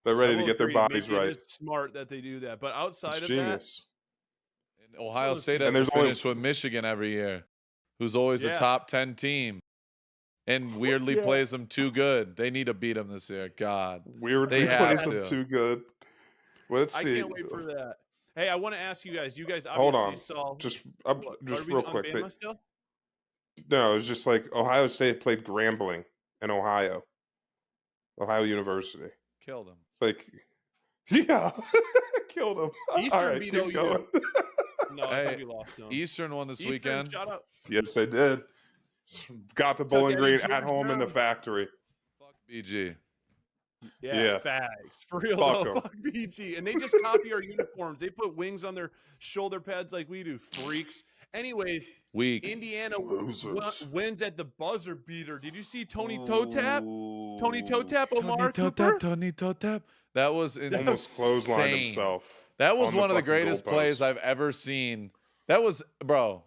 [SPEAKER 4] They're ready to get their bodies
[SPEAKER 3] Maybe
[SPEAKER 4] right.
[SPEAKER 3] It is smart that they do that, but outside
[SPEAKER 4] It's
[SPEAKER 3] of
[SPEAKER 4] genius.
[SPEAKER 2] And Ohio
[SPEAKER 3] So
[SPEAKER 2] State
[SPEAKER 3] and
[SPEAKER 2] has
[SPEAKER 4] there's
[SPEAKER 2] to finish with Michigan every year, who's always a top 10 team, and weirdly plays them too good. They need to beat them this year. God,
[SPEAKER 4] Weirdly
[SPEAKER 2] they have
[SPEAKER 4] plays them
[SPEAKER 2] to.
[SPEAKER 4] too good. Let's
[SPEAKER 3] I
[SPEAKER 4] see.
[SPEAKER 3] can't wait for that. Hey, I want to ask you guys. You guys
[SPEAKER 4] Hold
[SPEAKER 3] obviously
[SPEAKER 4] on.
[SPEAKER 3] saw.
[SPEAKER 4] Just
[SPEAKER 3] Are we
[SPEAKER 4] real
[SPEAKER 3] on
[SPEAKER 4] quick.
[SPEAKER 3] Bama still?
[SPEAKER 4] No, it's just like Ohio State played Grambling in Ohio University.
[SPEAKER 2] Killed them.
[SPEAKER 4] It's like, yeah, killed them.
[SPEAKER 3] Eastern
[SPEAKER 4] All right,
[SPEAKER 3] beat
[SPEAKER 4] keep
[SPEAKER 3] OU.
[SPEAKER 4] going.
[SPEAKER 3] No, I
[SPEAKER 2] Hey,
[SPEAKER 3] think we lost them.
[SPEAKER 2] Eastern won this
[SPEAKER 3] Eastern,
[SPEAKER 2] weekend.
[SPEAKER 3] shout out.
[SPEAKER 4] Yes, they did. Got the Bowling
[SPEAKER 3] Eddie
[SPEAKER 4] Green at
[SPEAKER 3] George
[SPEAKER 4] home in the
[SPEAKER 3] down.
[SPEAKER 4] factory.
[SPEAKER 2] Fuck BG.
[SPEAKER 3] Yeah, fags. For real,
[SPEAKER 4] Fuck
[SPEAKER 3] though.
[SPEAKER 4] 'em.
[SPEAKER 3] Fuck BG. And they just copy our uniforms. They put wings on their shoulder pads like we do. Freaks. Anyways,
[SPEAKER 2] Weak.
[SPEAKER 3] Indiana
[SPEAKER 4] Losers.
[SPEAKER 3] wins at the buzzer beater. Did you see Tony Toe Tap? Tony Toe Tap, Omar
[SPEAKER 2] Tony Totap. That was
[SPEAKER 4] Almost clotheslined
[SPEAKER 2] insane.
[SPEAKER 4] himself.
[SPEAKER 2] That was
[SPEAKER 4] on the
[SPEAKER 2] one of the
[SPEAKER 4] fucking
[SPEAKER 2] greatest
[SPEAKER 4] goalpost.
[SPEAKER 2] plays I've ever seen. That was, bro,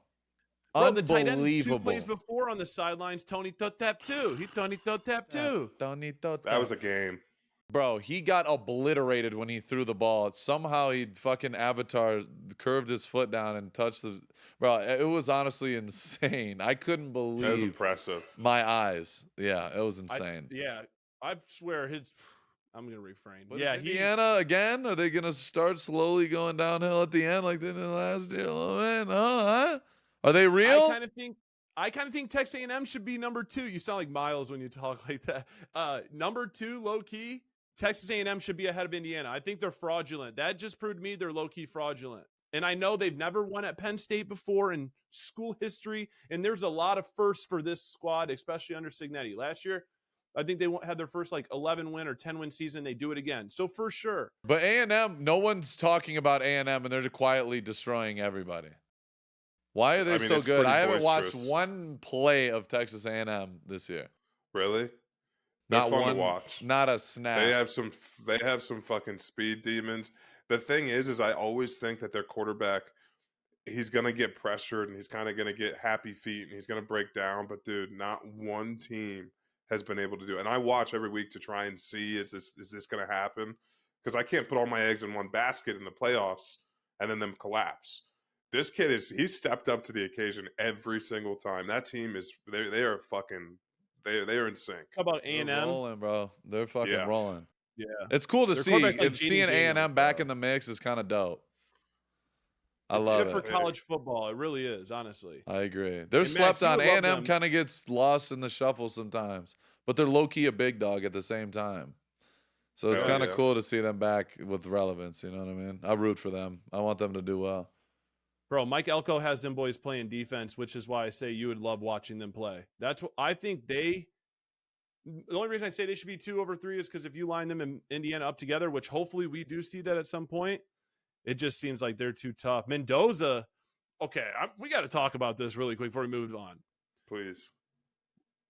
[SPEAKER 3] The tight end 2
[SPEAKER 2] unbelievable.
[SPEAKER 3] plays before on the sidelines, Tony Toe Tap too. He Tony Toe Tap too.
[SPEAKER 2] Tony Totap.
[SPEAKER 4] That was a game.
[SPEAKER 2] Bro, he got obliterated when he threw the ball. Somehow he fucking avatar curved his foot down and touched the. Bro, it was honestly insane. I couldn't
[SPEAKER 4] That was
[SPEAKER 2] believe
[SPEAKER 4] impressive.
[SPEAKER 2] my eyes. Yeah, it was insane.
[SPEAKER 3] I swear his. I'm gonna refrain.
[SPEAKER 2] But
[SPEAKER 3] Yeah,
[SPEAKER 2] is Indiana again? Are they gonna start slowly going downhill at the end like they did last year? Oh man, huh? Are they real?
[SPEAKER 3] I kind of think Texas A&M should be number 2. You sound like Miles when you talk like that. Number 2, low key. Texas A&M should be ahead of Indiana. I think they're fraudulent. That just proved to me they're low key fraudulent. And I know they've never won at Penn State before in school history. And there's a lot of firsts for this squad, especially under Signetti. Last year, I think they had their first 11 win or 10 win season. They do it again. So for sure.
[SPEAKER 2] But A&M, no one's talking about A&M, and they're quietly destroying everybody. Why are they so
[SPEAKER 4] it's
[SPEAKER 2] good?
[SPEAKER 4] pretty
[SPEAKER 2] I haven't watched
[SPEAKER 4] boisterous.
[SPEAKER 2] one play of Texas A&M this year.
[SPEAKER 4] Really? They're
[SPEAKER 2] Not
[SPEAKER 4] fun
[SPEAKER 2] one.
[SPEAKER 4] to watch.
[SPEAKER 2] Not a snap.
[SPEAKER 4] They have some fucking speed demons. The thing is I always think that their quarterback, he's gonna get pressured and he's kind of gonna get happy feet and he's gonna break down. But dude, not one team has been able to do it. And I watch every week to try and see is this gonna happen? Because I can't put all my eggs in one basket in the playoffs and then them collapse. This kid he's stepped up to the occasion every single time. That team is they are fucking they are in sync.
[SPEAKER 3] How about
[SPEAKER 2] They're
[SPEAKER 3] A&M?
[SPEAKER 2] rolling, bro. They're fucking rolling.
[SPEAKER 3] Yeah.
[SPEAKER 2] It's cool to
[SPEAKER 3] Their
[SPEAKER 2] see.
[SPEAKER 3] quarterback's like
[SPEAKER 2] And
[SPEAKER 3] Jaden
[SPEAKER 2] seeing
[SPEAKER 3] Daniels,
[SPEAKER 2] A&M back
[SPEAKER 3] bro.
[SPEAKER 2] in the mix is kind of dope. I
[SPEAKER 3] It's
[SPEAKER 2] love
[SPEAKER 3] good for
[SPEAKER 2] it.
[SPEAKER 3] college football. It really is, honestly.
[SPEAKER 2] I agree. They're
[SPEAKER 3] Max,
[SPEAKER 2] slept
[SPEAKER 3] you
[SPEAKER 2] on.
[SPEAKER 3] would love
[SPEAKER 2] A&M
[SPEAKER 3] them.
[SPEAKER 2] kind of gets lost in the shuffle sometimes, but they're low key a big dog at the same time. So it's
[SPEAKER 4] Hell
[SPEAKER 2] kind of
[SPEAKER 4] yeah.
[SPEAKER 2] cool to see them back with relevance. You know what I mean? I root for them. I want them to do well.
[SPEAKER 3] Bro, Mike Elko has them boys playing defense, which is why I say you would love watching them play. That's what I think the only reason I say they should be 2 over 3 is because if you line them in Indiana up together, which hopefully we do see that at some point, it just seems like they're too tough. Mendoza, okay, we got to talk about this really quick before we move on.
[SPEAKER 4] Please.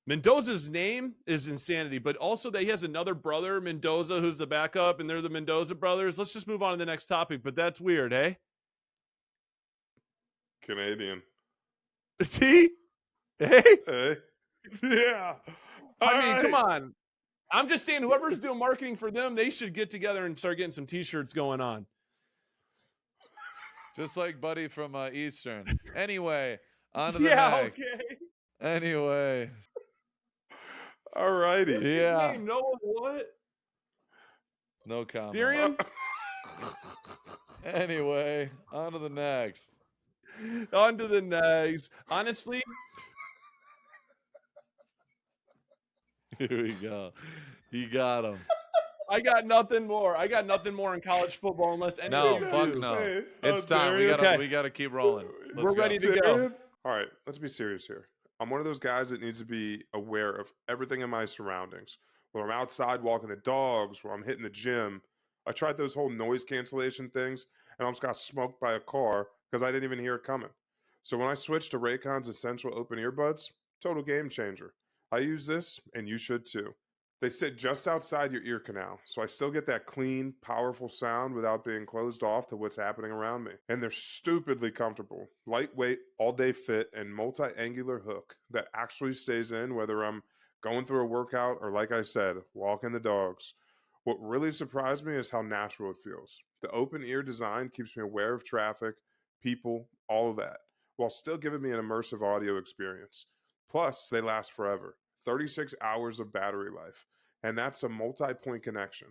[SPEAKER 3] Mendoza's name is insanity, but also that he has another brother, Mendoza, who's the backup, and they're the Mendoza brothers. Let's just move on to the next topic, but that's weird, eh?
[SPEAKER 4] Canadian.
[SPEAKER 3] See? Hey?
[SPEAKER 4] Hey. Yeah.
[SPEAKER 3] I mean, come on. I'm just saying, whoever's doing marketing for them, they should get together and start getting some T-shirts going on.
[SPEAKER 2] Just like Buddy from Eastern. Anyway, on to the
[SPEAKER 3] Yeah,
[SPEAKER 2] next.
[SPEAKER 3] okay.
[SPEAKER 2] Anyway.
[SPEAKER 4] All righty.
[SPEAKER 3] What's his
[SPEAKER 2] Yeah.
[SPEAKER 3] name? Noah what?
[SPEAKER 2] No comment.
[SPEAKER 3] Darian?
[SPEAKER 2] Anyway, on to the next.
[SPEAKER 3] On to the next. Honestly,
[SPEAKER 2] Here we go. You got him.
[SPEAKER 3] I got nothing more. I got nothing more in college football unless any
[SPEAKER 2] No,
[SPEAKER 3] of you
[SPEAKER 2] fuck
[SPEAKER 3] do.
[SPEAKER 2] no.
[SPEAKER 4] Say it.
[SPEAKER 2] It's
[SPEAKER 4] How
[SPEAKER 2] time.
[SPEAKER 4] dare
[SPEAKER 2] We
[SPEAKER 4] you.
[SPEAKER 2] gotta
[SPEAKER 3] Okay.
[SPEAKER 2] we gotta keep rolling.
[SPEAKER 3] We're ready to go.
[SPEAKER 4] All right, let's be serious here. I'm one of those guys that needs to be aware of everything in my surroundings. When I'm outside walking the dogs, when I'm hitting the gym, I tried those whole noise cancellation things, and I almost got smoked by a car because I didn't even hear it coming. So when I switched to Raycon's Essential Open Earbuds, total game changer. I use this, and you should too. They sit just outside your ear canal, so I still get that clean, powerful sound without being closed off to what's happening around me. And they're stupidly comfortable. Lightweight, all-day fit, and multi-angular hook that actually stays in whether I'm going through a workout or, like I said, walking the dogs. What really surprised me is how natural it feels. The open ear design keeps me aware of traffic, people, all of that, while still giving me an immersive audio experience. Plus, they last forever. 36 hours of battery life, and that's a multi-point connection.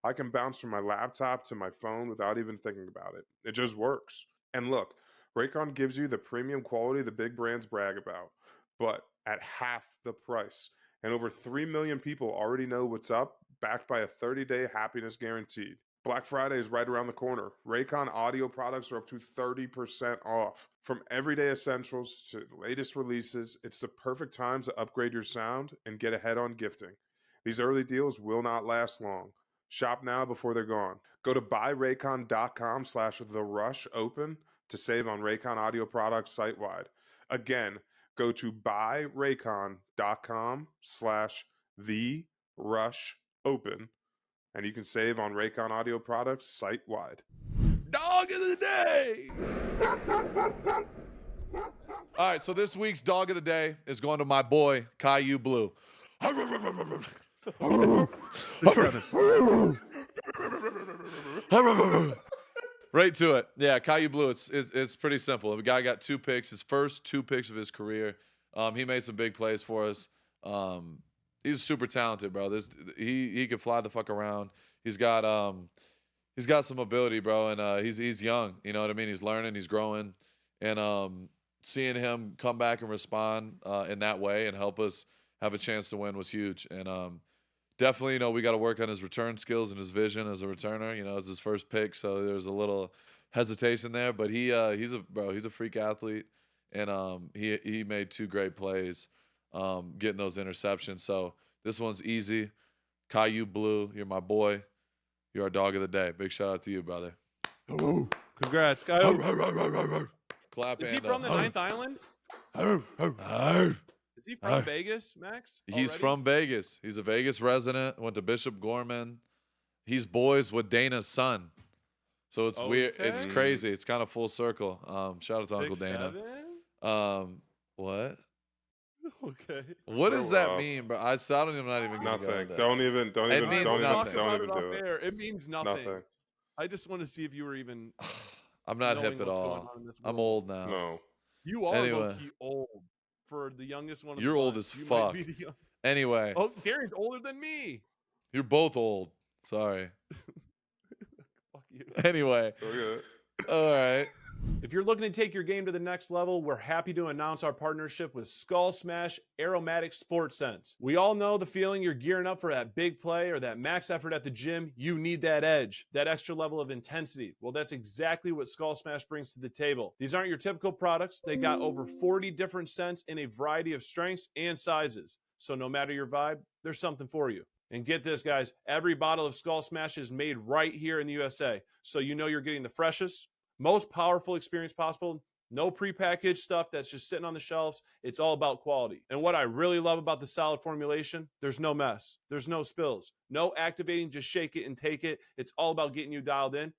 [SPEAKER 4] I can bounce from my laptop to my phone without even thinking about it. It just works. And look, Raycon gives you the premium quality the big brands brag about, but at half the price. And over 3 million people already know what's up, backed by a 30-day happiness guaranteed. Black Friday is right around the corner. Raycon audio products are up to 30% off. From everyday essentials to the latest releases, it's the perfect time to upgrade your sound and get ahead on gifting. These early deals will not last long. Shop now before they're gone. Go to buyraycon.com/therushopen to save on Raycon audio products site-wide. Again, go to buyraycon.com/therushopen and you can save on Raycon audio products site-wide.
[SPEAKER 3] Dog of the day.
[SPEAKER 2] All right, so this week's dog of the day is going to my boy, Caillou Blue. Right to it. Yeah, Caillou Blue, it's pretty simple. The guy got 2 picks, his first 2 picks of his career. He made some big plays for us. He's super talented, bro. He can fly the fuck around. He's got some ability, bro, and he's young. You know what I mean? He's learning, he's growing, and seeing him come back and respond in that way and help us have a chance to win was huge. And definitely, we got to work on his return skills and his vision as a returner. It's his first pick, so there's a little hesitation there. But he's a freak athlete, and he made 2 great plays. Getting those interceptions. So this one's easy. Caillou Blue, you're my boy. You're our dog of the day. Big shout out to you, brother.
[SPEAKER 3] Congrats, Kyle.
[SPEAKER 2] Clap.
[SPEAKER 3] Is he
[SPEAKER 2] and
[SPEAKER 3] from the Ninth Island? Is he from Vegas, Max?
[SPEAKER 2] He's
[SPEAKER 3] Already?
[SPEAKER 2] from Vegas. He's a Vegas resident. Went to Bishop Gorman. He's boys with Dana's son. So it's weird. It's crazy. It's kind of full circle. Shout out to Uncle Dana.
[SPEAKER 3] 6'7"?
[SPEAKER 2] What?
[SPEAKER 3] Okay.
[SPEAKER 2] What does that mean, bro? I'm not even gonna go
[SPEAKER 4] Nothing.
[SPEAKER 2] into that.
[SPEAKER 4] Don't even
[SPEAKER 2] It means nothing.
[SPEAKER 4] don't even do it.
[SPEAKER 3] It means nothing.
[SPEAKER 4] Nothing.
[SPEAKER 3] I just want to see if you were even.
[SPEAKER 2] I'm not
[SPEAKER 3] knowing
[SPEAKER 2] hip at
[SPEAKER 3] what's going
[SPEAKER 2] all.
[SPEAKER 3] on in this
[SPEAKER 2] I'm
[SPEAKER 3] world.
[SPEAKER 2] old now.
[SPEAKER 4] No.
[SPEAKER 3] You are
[SPEAKER 2] Anyway.
[SPEAKER 3] low-key old for the youngest one. Of
[SPEAKER 2] You're
[SPEAKER 3] the
[SPEAKER 2] old
[SPEAKER 3] bunch.
[SPEAKER 2] as
[SPEAKER 3] You might
[SPEAKER 2] fuck.
[SPEAKER 3] be the young-
[SPEAKER 2] Anyway,
[SPEAKER 3] Oh, Darian's older than me.
[SPEAKER 2] you're both old. Sorry.
[SPEAKER 3] Fuck you.
[SPEAKER 2] Anyway,
[SPEAKER 4] Okay.
[SPEAKER 2] all right.
[SPEAKER 3] If you're looking to take your game to the next level, we're happy to announce our partnership with Skull Smash Aromatic Sports Sense. We all know the feeling you're gearing up for that big play or that max effort at the gym. You need that edge, that extra level of intensity. Well, that's exactly what Skull Smash brings to the table. These aren't your typical products. They got over 40 different scents in a variety of strengths and sizes. So no matter your vibe, there's something for you. And get this, guys, every bottle of Skull Smash is made right here in the USA. So you know you're getting the freshest, most powerful experience possible. No prepackaged stuff that's just sitting on the shelves. It's all about quality. And what I really love about the solid formulation, there's no mess. There's no spills. No activating, just shake it and take it. It's all about getting you dialed in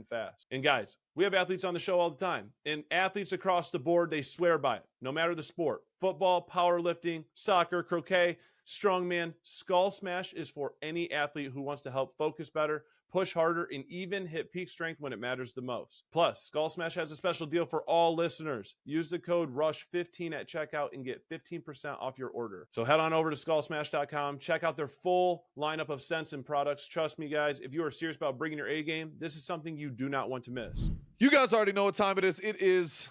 [SPEAKER 3] fast. And guys, we have athletes on the show all the time. And athletes across the board, they swear by it. No matter the sport. Football, powerlifting, soccer, croquet. Strongman, Skull Smash is for any athlete who wants to help focus better, push harder, and even hit peak strength when it matters the most. Plus, Skull Smash has a special deal for all listeners. Use the code RUSH15 at checkout and get 15% off your order. So head on over to skullsmash.com, check out their full lineup of scents and products. Trust me, guys, if you are serious about bringing your A game, this is something you do not want to miss.
[SPEAKER 2] You guys already know what time it is. It is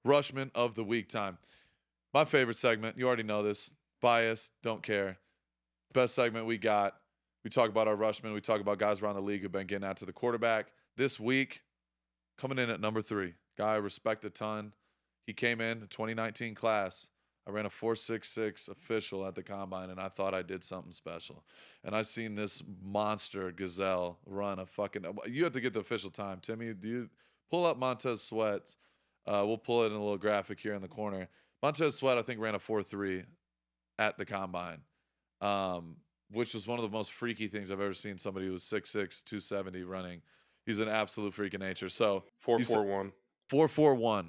[SPEAKER 2] Rushman of the Week time. My favorite segment. You already know this. Biased, don't care. Best segment we got. We talk about our Rushmen. We talk about guys around the league who've been getting out to the quarterback. This week, coming in at number 3, guy I respect a ton. He came in the 2019 class. I ran a 4.66 official at the combine, and I thought I did something special. And I seen this monster gazelle run a fucking. You have to get the official time, Timmy. Do you pull up Montez Sweat? We'll pull it in a little graphic here in the corner. Montez Sweat, I think, ran a 4.3 at the combine, which was one of the most freaky things I've ever seen. Somebody who was 6'6", 270 running. He's an absolute freak of nature. So
[SPEAKER 4] 4.41.
[SPEAKER 2] 4.41.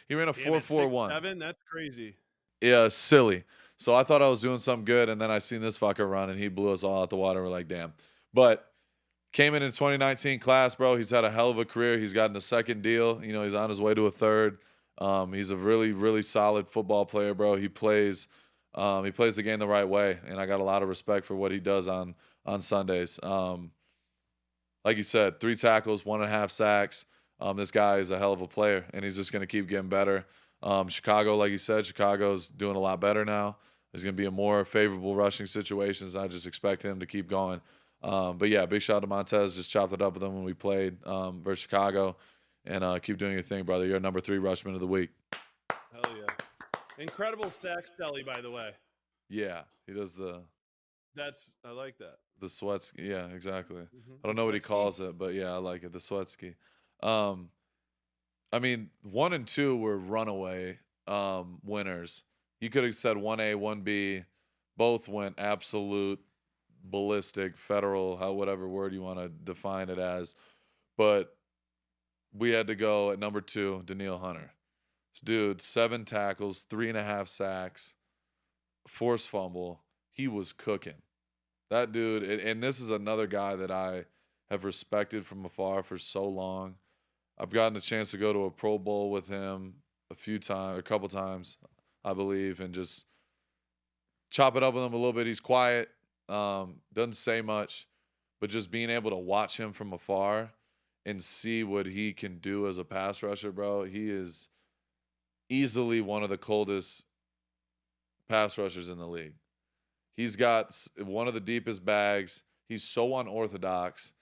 [SPEAKER 2] He ran a 4.41.
[SPEAKER 3] 6'7", that's crazy.
[SPEAKER 2] Yeah, silly. So I thought I was doing something good, and then I seen this fucker run, and he blew us all out the water. We're like, damn. But came in 2019 class, bro. He's had a hell of a career. He's gotten a second deal. You know, he's on his way to a third. He's a really, really solid football player, bro. He plays the game the right way, and I got a lot of respect for what he does on Sundays. Like you said, 3 tackles, 1.5 sacks. This guy is a hell of a player, and he's just going to keep getting better. Chicago, like you said, Chicago's doing a lot better now. There's going to be a more favorable rushing situations. I just expect him to keep going. But, yeah, big shout out to Montez. Just chopped it up with him when we played versus Chicago. And keep doing your thing, brother. You're number 3 Rushman of the Week.
[SPEAKER 3] Hell yeah. Incredible sack Sally, by the way.
[SPEAKER 2] Yeah, he does
[SPEAKER 3] I like that.
[SPEAKER 2] the sweats. Yeah, exactly.
[SPEAKER 3] Mm-hmm.
[SPEAKER 2] I don't know what he calls it, but yeah, I like it. The sweat ski. I mean, 1 and 2 were runaway winners. You could have said 1A, 1B. Both went absolute ballistic, federal, whatever word you want to define it as. But we had to go at number 2, Daniil Hunter. This dude, 7 tackles, 3.5 sacks, forced fumble. He was cooking. That dude, and this is another guy that I have respected from afar for so long. I've gotten a chance to go to a Pro Bowl with him a couple times, I believe, and just chop it up with him a little bit. He's quiet, doesn't say much, but just being able to watch him from afar and see what he can do as a pass rusher, bro. He is easily one of the coldest pass rushers in the league. He's got one of the deepest bags. He's so unorthodox.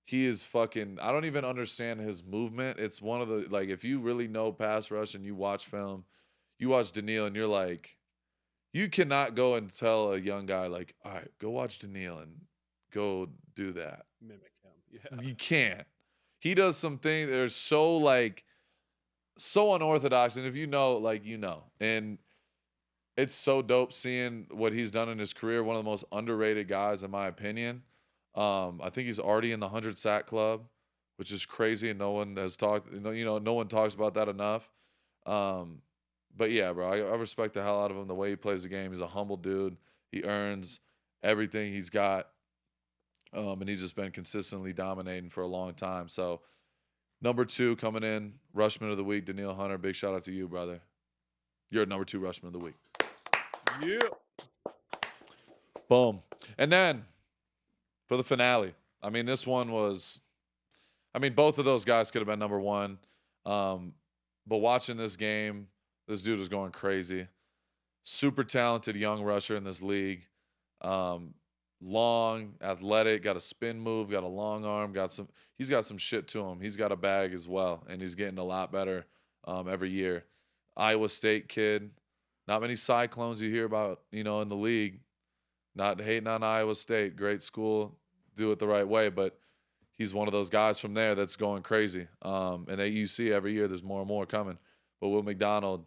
[SPEAKER 2] He is fucking, I don't even understand his movement. It's one of the, like, if you really know pass rush and you watch film, you watch Daniil and you're like, you cannot go and tell a young guy, like, all right, go watch Daniil and go do that.
[SPEAKER 3] Mimic him. Yeah.
[SPEAKER 2] You can't. He does some things that are so unorthodox. And if you know, like, you know. And it's so dope seeing what he's done in his career. One of the most underrated guys, in my opinion. I think he's already in the 100 sack club, which is crazy, and no one has talked. No one talks about that enough. But yeah, bro, I respect the hell out of him. The way he plays the game, he's a humble dude. He earns everything he's got, and he's just been consistently dominating for a long time. So, number 2 coming in, Rushman of the Week, Daniil Hunter. Big shout out to you, brother. You're number 2 Rushman of the Week.
[SPEAKER 3] Yeah.
[SPEAKER 2] Boom. And then for the finale, I mean, this one was, both of those guys could have been number 1. But watching this game, this dude was going crazy. Super talented young rusher in this league. Long, athletic, got a spin move, got a long arm, he's got some shit to him. He's got a bag as well, and he's getting a lot better every year. Iowa State kid. Not many Cyclones you hear about, in the league. Not hating on Iowa State. Great school. Do it the right way. But he's one of those guys from there that's going crazy. And at UC every year there's more and more coming. But Will McDonald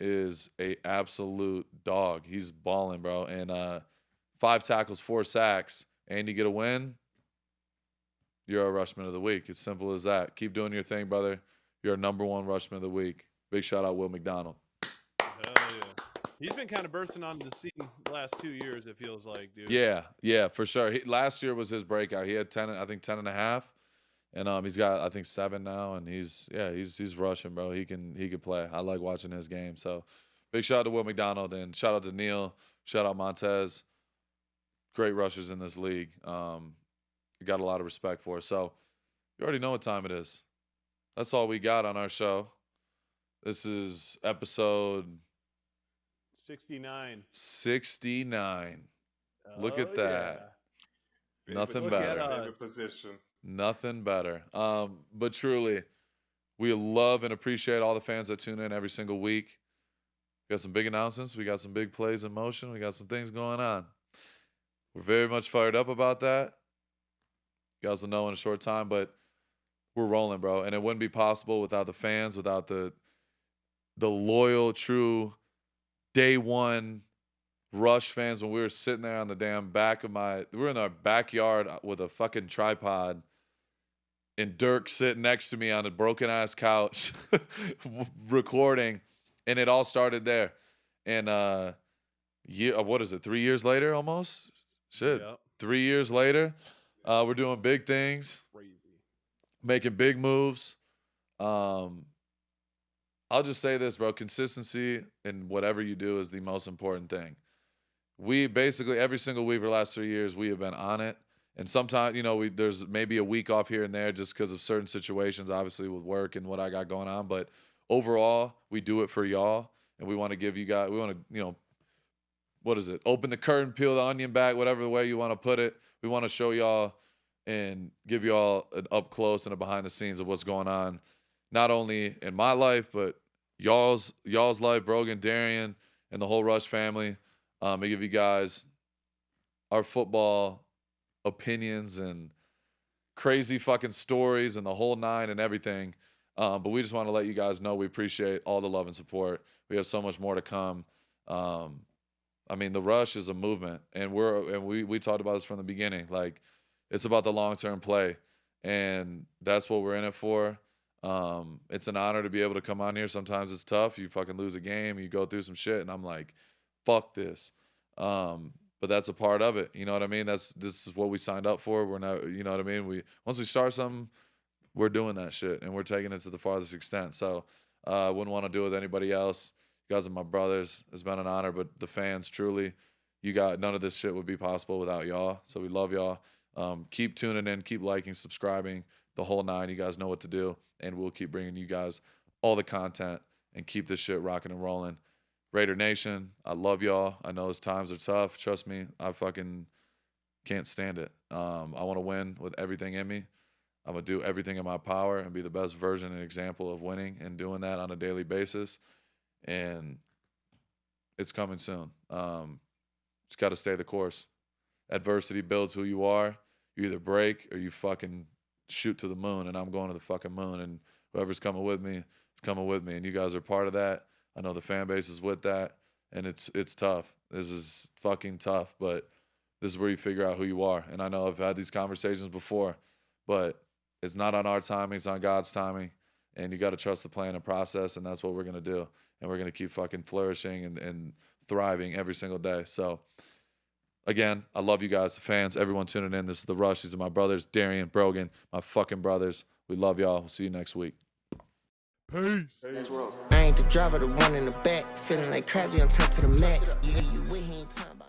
[SPEAKER 2] is a absolute dog. He's balling, bro. And 5 tackles, 4 sacks, and you get a win, you're a Rushman of the Week. It's simple as that. Keep doing your thing, brother. You're a number 1 Rushman of the Week. Big shout out Will McDonald.
[SPEAKER 3] Hell yeah. He's been kind of bursting onto the scene the last 2 years, it feels like, dude.
[SPEAKER 2] Yeah, for sure. Last year was his breakout. He had 10, I think 10 and a half. And he's got, I think, 7 now, and he's rushing, bro. He can play. I like watching his game. So big shout out to Will McDonald, and shout out to Neil. Shout out Montez. Great rushers in this league. Got a lot of respect for. So you already know what time it is. That's all we got on our show. This is episode
[SPEAKER 3] 69.
[SPEAKER 2] 69. Look at that.
[SPEAKER 4] Favorite-
[SPEAKER 2] Nothing
[SPEAKER 3] Look
[SPEAKER 2] better.
[SPEAKER 3] at
[SPEAKER 4] Favorite position.
[SPEAKER 2] Nothing better. But truly, we love and appreciate all the fans that tune in every single week. We got some big announcements. We got some big plays in motion. We got some things going on. We're very much fired up about that. You guys will know in a short time, but we're rolling, bro. And it wouldn't be possible without the fans, without the loyal, true day one Rush fans. When we were sitting there on the damn back of we were in our backyard with a fucking tripod, and Dirk sitting next to me on a broken ass couch recording, and it all started there. And what is it? 3 years later, almost. Shit,
[SPEAKER 3] Yep.
[SPEAKER 2] 3 years later, we're doing big things,
[SPEAKER 3] Crazy.
[SPEAKER 2] making big moves. I'll just say this, bro. Consistency in whatever you do is the most important thing. We basically, every single week for the last 3 years, we have been on it. And sometimes, there's maybe a week off here and there just because of certain situations, obviously with work and what I got going on. But overall, we do it for y'all. And we want to give you guys, we want to, what is it? Open the curtain, peel the onion back, whatever the way you want to put it. We want to show y'all and give y'all an up close and a behind the scenes of what's going on, not only in my life, but y'all's life, Brogan, Darian, and the whole Rush family. We give you guys our football opinions and crazy fucking stories and the whole nine and everything. But we just want to let you guys know we appreciate all the love and support. We have so much more to come. The Rush is a movement, and we talked about this from the beginning. Like, it's about the long-term play, and that's what we're in it for. It's an honor to be able to come on here. Sometimes it's tough. You fucking lose a game, you go through some shit, and I'm like, fuck this. But that's a part of it. You know what I mean? This is what we signed up for. We're not, you know what I mean? Once we start something, we're doing that shit, and we're taking it to the farthest extent. So I wouldn't want to do it with anybody else. You guys are my brothers. It's been an honor, but the fans, truly, none of this shit would be possible without y'all. So we love y'all. Keep tuning in, keep liking, subscribing, the whole nine. You guys know what to do, and we'll keep bringing you guys all the content and keep this shit rocking and rolling. Raider Nation, I love y'all. I know those times are tough. Trust me, I fucking can't stand it. I want to win with everything in me. I'm going to do everything in my power and be the best version and example of winning and doing that on a daily basis. And it's coming soon. Just got to stay the course. Adversity builds who you are. You either break or you fucking shoot to the moon, and I'm going to the fucking moon, and whoever's coming with me is coming with me, and you guys are part of that. I know the fan base is with that, and it's tough. This is fucking tough, but this is where you figure out who you are. And I know I've had these conversations before, but it's not on our timing, it's on God's timing, and you got to trust the plan and process, and that's what we're going to do. And we're going to keep fucking flourishing and thriving every single day. So, again, I love you guys, the fans, everyone tuning in. This is The Rush. These are my brothers, Darian, Brogan, my fucking brothers. We love y'all. We'll see you next week.
[SPEAKER 3] Peace.
[SPEAKER 1] I ain't the driver, the one in the back. Feeling like Crosby on top to the max. You with, he ain't talking about.